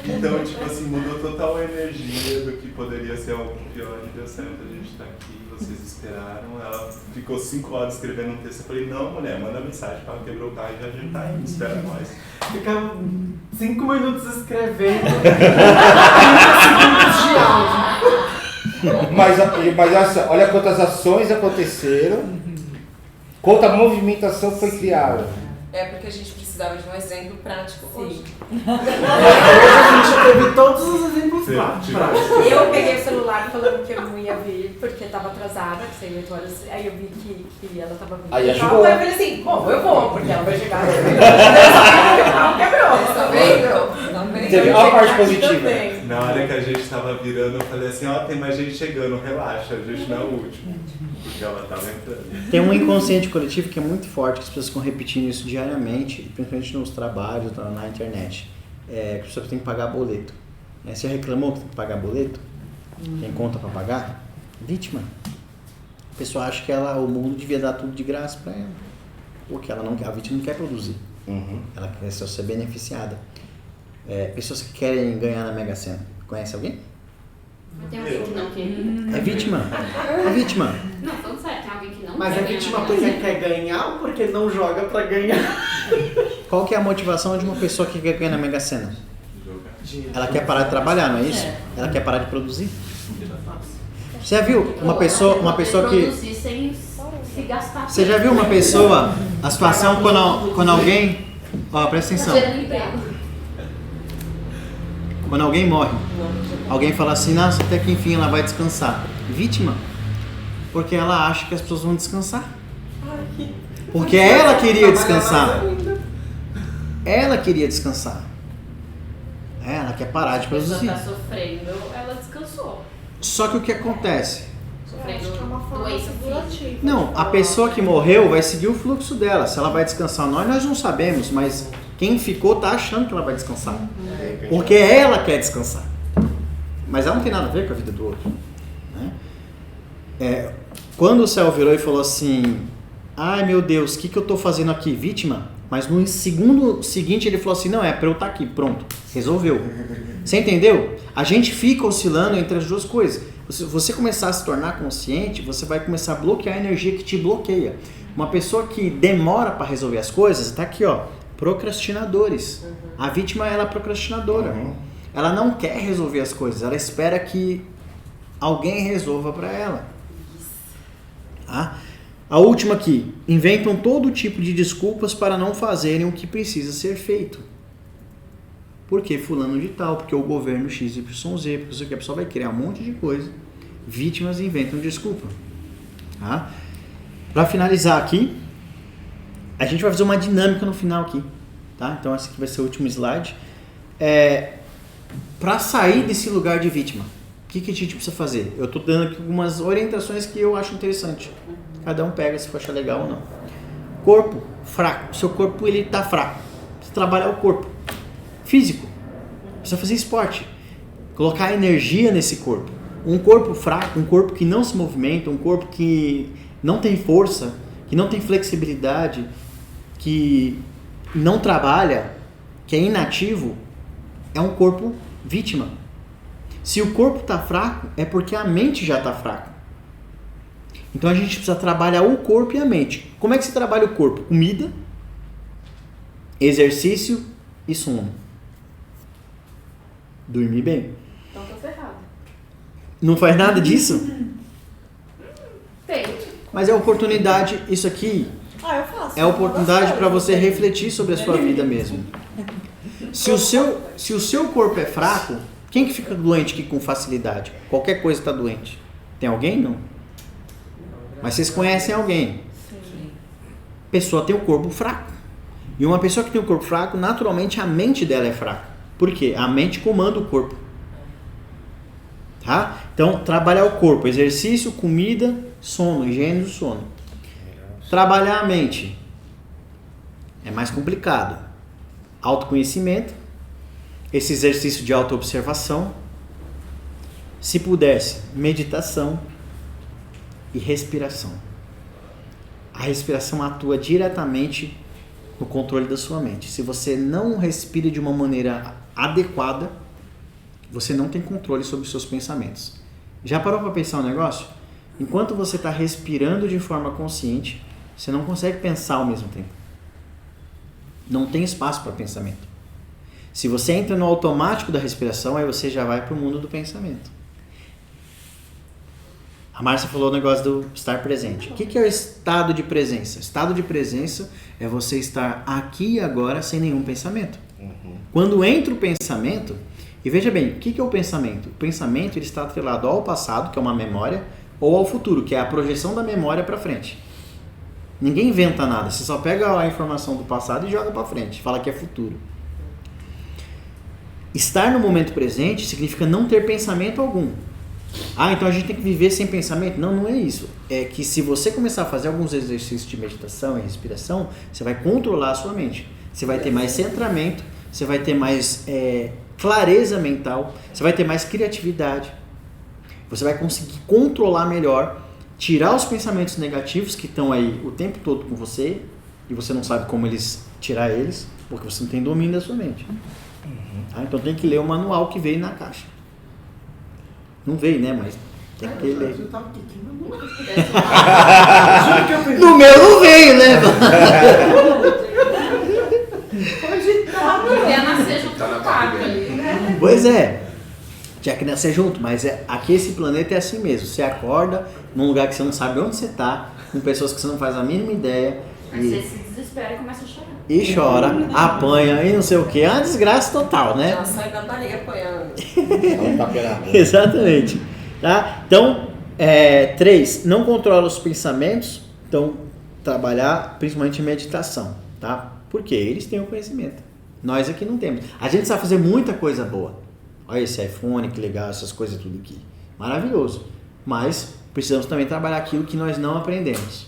Então, tipo assim, mudou total a energia do que poderia ser algo pior. E deu certo, a gente tá aqui, vocês esperaram. Ela ficou 5 horas escrevendo um texto. Eu falei, não, mulher, manda mensagem pra ela, quebrou o carro e a gente tá indo, espera nós. Fica 5 minutos escrevendo. 30 segundos de áudio. Mas olha quantas ações aconteceram, quanta movimentação foi criada. É porque a gente precisava de um exemplo prático hoje. Hoje a gente teve todos os exemplos práticos. Eu peguei o celular falando que eu não ia vir porque estava atrasada, que seria 8 horas. Aí eu vi que ela estava vindo. Aí ajudou. Aí eu falei assim, bom, eu vou, porque ela vai chegar. O carro quebrou. Tá vendo? Teve uma parte positiva. Na hora que a gente tava virando, eu falei assim, ó, tem mais gente chegando, relaxa, a gente não é o último. Porque ela tava entrando. Tem um inconsciente coletivo que é muito forte, que as pessoas ficam repetindo isso diariamente, principalmente nos trabalhos, na internet. Que as pessoas têm que pagar boleto. Você reclamou que tem que pagar boleto? Tem conta para pagar? Vítima. A pessoa acha que o mundo devia dar tudo de graça para ela. Porque a vítima não quer produzir. Ela quer só ser beneficiada. Pessoas que querem ganhar na Mega Sena. Conhece alguém? Tem alguém que não quer. É vítima. É vítima. Não, falando sério, tem alguém que não Mas quer. é vítima porque quer ganhar ou porque não joga pra ganhar? Qual que é a motivação de uma pessoa que quer ganhar na Mega Sena? Ela quer parar de trabalhar, não é isso? Ela quer parar de produzir. Você já viu uma pessoa que... Produzir sem se gastar. Você já viu uma pessoa, a situação quando alguém... Ó, presta atenção. Gerando emprego. Quando alguém morre, alguém fala assim, nossa, até que enfim ela vai descansar. Vítima. Porque ela acha que as pessoas vão descansar. Porque ela queria descansar. Ela queria descansar. Ela quer parar de A pessoa produzir. está sofrendo, ela descansou. Só que o que acontece? Sofrendo Acho que é uma forma doença física. figurativa. Não, a pessoa que morreu vai seguir o fluxo dela. Se ela vai descansar ou não, nós não sabemos, mas quem ficou tá achando que ela vai descansar. Porque ela quer descansar. Mas ela não tem nada a ver com a vida do outro. Né? Quando o céu virou e falou assim, ai meu Deus, o que eu tô fazendo aqui? Vítima? Mas no segundo seguinte ele falou assim, não, é pra eu estar aqui, pronto, resolveu. Você entendeu? A gente fica oscilando entre as duas coisas. Se você começar a se tornar consciente, você vai começar a bloquear a energia que te bloqueia. Uma pessoa que demora para resolver as coisas, tá aqui ó, procrastinadores. A vítima ela é procrastinadora. Ela não quer resolver as coisas, ela espera que alguém resolva para ela. Tá? A última aqui, inventam todo tipo de desculpas para não fazerem o que precisa ser feito. Porque fulano de tal, porque o governo XYZ, porque a pessoa vai criar um monte de coisa. Vítimas inventam desculpa. Tá? Para finalizar aqui, a gente vai fazer uma dinâmica no final aqui. Tá? Então esse aqui vai ser o último slide. Para sair desse lugar de vítima, o que a gente precisa fazer? Eu estou dando aqui algumas orientações que eu acho interessante. Cada um pega se for achar legal ou não. Corpo fraco. Seu corpo ele tá fraco. Você trabalhar o corpo físico. Precisa fazer esporte. Colocar energia nesse corpo. Um corpo fraco, um corpo que não se movimenta, um corpo que não tem força, que não tem flexibilidade, que não trabalha, que é inativo, é um corpo vítima. Se o corpo está fraco, é porque a mente já está fraca. Então a gente precisa trabalhar o corpo e a mente. Como é que se trabalha o corpo? Comida, exercício e sono. Dormir bem. Então tô ferrado. Não faz nada disso? Tem. Mas é oportunidade, isso aqui Eu faço. é oportunidade para você refletir sobre a sua vida mesmo. Se o seu corpo é fraco, quem que fica doente aqui com facilidade? Qualquer coisa está doente. Tem alguém? Não. Mas vocês conhecem alguém. A pessoa tem o corpo fraco. E uma pessoa que tem o corpo fraco, naturalmente a mente dela é fraca. Por quê? A mente comanda o corpo. Tá? Então, trabalhar o corpo, exercício, comida, sono, higiene do sono. Trabalhar a mente é mais complicado. Autoconhecimento, esse exercício de autoobservação, se pudesse, meditação e respiração. A respiração atua diretamente no controle da sua mente. Se você não respira de uma maneira adequada, você não tem controle sobre os seus pensamentos. Já parou para pensar um negócio? Enquanto você está respirando de forma consciente, você não consegue pensar ao mesmo tempo. Não tem espaço para pensamento. Se você entra no automático da respiração, aí você já vai para o mundo do pensamento. A Márcia falou o negócio do estar presente. O que é o estado de presença? Estado de presença é você estar aqui e agora sem nenhum pensamento. Quando entra o pensamento, e veja bem, o que é o pensamento? O pensamento ele está atrelado ao passado, que é uma memória, ou ao futuro, que é a projeção da memória para frente. Ninguém inventa nada, você só pega a informação do passado e joga para frente, fala que é futuro. Estar no momento presente significa não ter pensamento algum. Então a gente tem que viver sem pensamento? Não, não é isso. É que se você começar a fazer alguns exercícios de meditação e respiração, você vai controlar a sua mente. Você vai ter mais centramento, você vai ter mais clareza mental, você vai ter mais criatividade. Você vai conseguir controlar melhor, tirar os pensamentos negativos que estão aí o tempo todo com você e você não sabe como tirar eles, porque você não tem domínio da sua mente. Então tem que ler o manual que veio na caixa. Não veio, né? Mas tem que ler. No meu não veio, né? Ia nascer junto com o Caco ali. Pois é. Tinha que nascer junto, mas aqui esse planeta é assim mesmo. Você acorda num lugar que você não sabe onde você está, com pessoas que você não faz a mínima ideia. Aí você se desespera e começa a chorar. E chora, apanha e não sei o que. É uma desgraça total, né? Ela sai da barriga apanhando. Exatamente. Tá? Então, 3, não controla os pensamentos. Então, trabalhar principalmente em meditação. Tá? Por quê? Eles têm o conhecimento. Nós aqui não temos. A gente sabe fazer muita coisa boa. Olha esse iPhone, que legal, essas coisas tudo aqui. Maravilhoso. Mas precisamos também trabalhar aquilo que nós não aprendemos.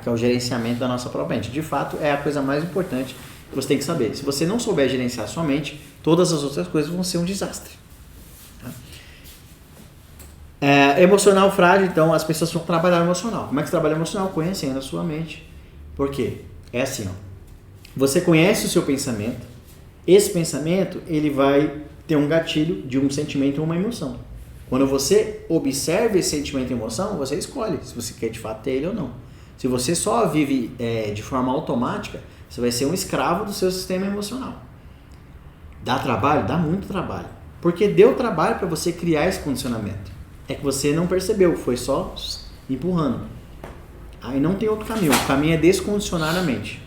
Que é o gerenciamento da nossa própria mente. De fato, é a coisa mais importante que você tem que saber. Se você não souber gerenciar sua mente, todas as outras coisas vão ser um desastre. Emocional frágil, então as pessoas vão trabalhar emocional. Como é que você trabalha emocional? Conhecendo a sua mente. Por quê? É assim, você conhece o seu pensamento, esse pensamento ele vai ter um gatilho de um sentimento ou uma emoção. Quando você observa esse sentimento e emoção, você escolhe se você quer de fato ter ele ou não. Se você só vive de forma automática, você vai ser um escravo do seu sistema emocional. Dá trabalho? Dá muito trabalho. Porque deu trabalho para você criar esse condicionamento. É que você não percebeu, foi só empurrando. Aí não tem outro caminho. O caminho é descondicionar a mente.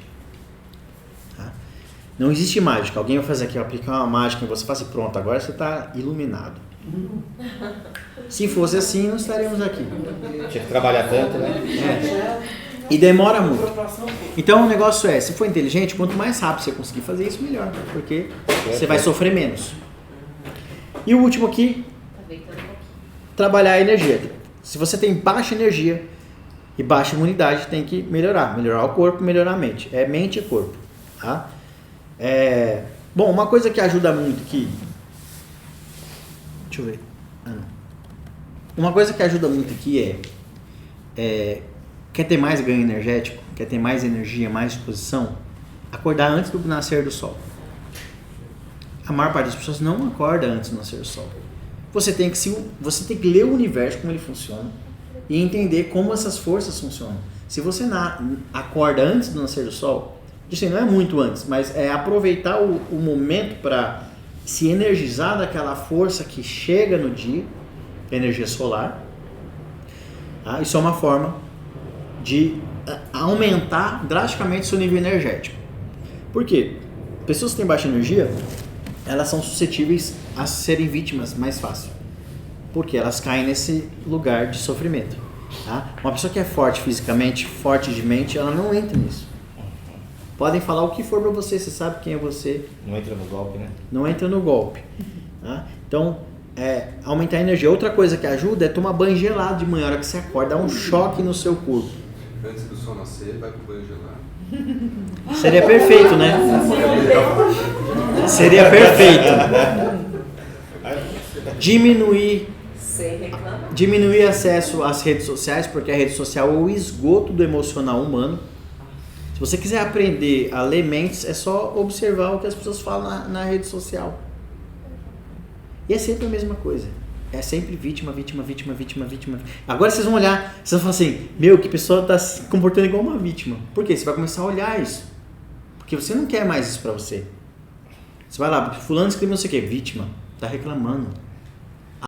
Tá? Não existe mágica. Alguém vai fazer aqui, aplicar uma mágica em você e fala assim, pronto, agora você está iluminado. Se fosse assim, não estaríamos aqui. Tinha que trabalhar tanto, né? E demora muito. Então o negócio se for inteligente, quanto mais rápido você conseguir fazer isso, melhor. Porque você vai sofrer menos. E o último aqui, trabalhar a energia. Se você tem baixa energia e baixa imunidade, tem que melhorar. Melhorar o corpo, melhorar a mente. É mente e corpo. Tá? Bom, uma coisa que ajuda muito aqui. Deixa eu ver. Uma coisa que ajuda muito aqui quer ter mais ganho energético, quer ter mais energia, mais disposição, acordar antes do nascer do sol. A maior parte das pessoas não acorda antes do nascer do sol. Você tem que ler o universo, como ele funciona, e entender como essas forças funcionam. Se você acorda antes do nascer do sol, isso não é muito antes, mas é aproveitar o momento para se energizar daquela força que chega no dia, energia solar. Tá? Isso é uma forma de aumentar drasticamente seu nível energético. Por quê? Pessoas que têm baixa energia, elas são suscetíveis a serem vítimas mais fácil. Porque elas caem nesse lugar de sofrimento. Tá? Uma pessoa que é forte fisicamente, forte de mente, ela não entra nisso. Podem falar o que for pra você, você sabe quem é você. Não entra no golpe, né? Não entra no golpe. Tá? Então, aumentar a energia. Outra coisa que ajuda é tomar banho gelado de manhã, a hora que você acorda, dá um choque no seu corpo. Antes do sol nascer, vai pro banho gelado. Seria perfeito, né? Seria perfeito. Diminuir acesso às redes sociais, porque a rede social é o esgoto do emocional humano. Se você quiser aprender a ler mentes, é só observar o que as pessoas falam na rede social. E é sempre a mesma coisa. É sempre vítima. Agora vocês vão olhar, vocês vão falar assim, que pessoa está se comportando igual uma vítima. Por quê? Você vai começar a olhar isso. Porque você não quer mais isso pra você. Você vai lá, fulano escreveu não sei o que, vítima, tá reclamando.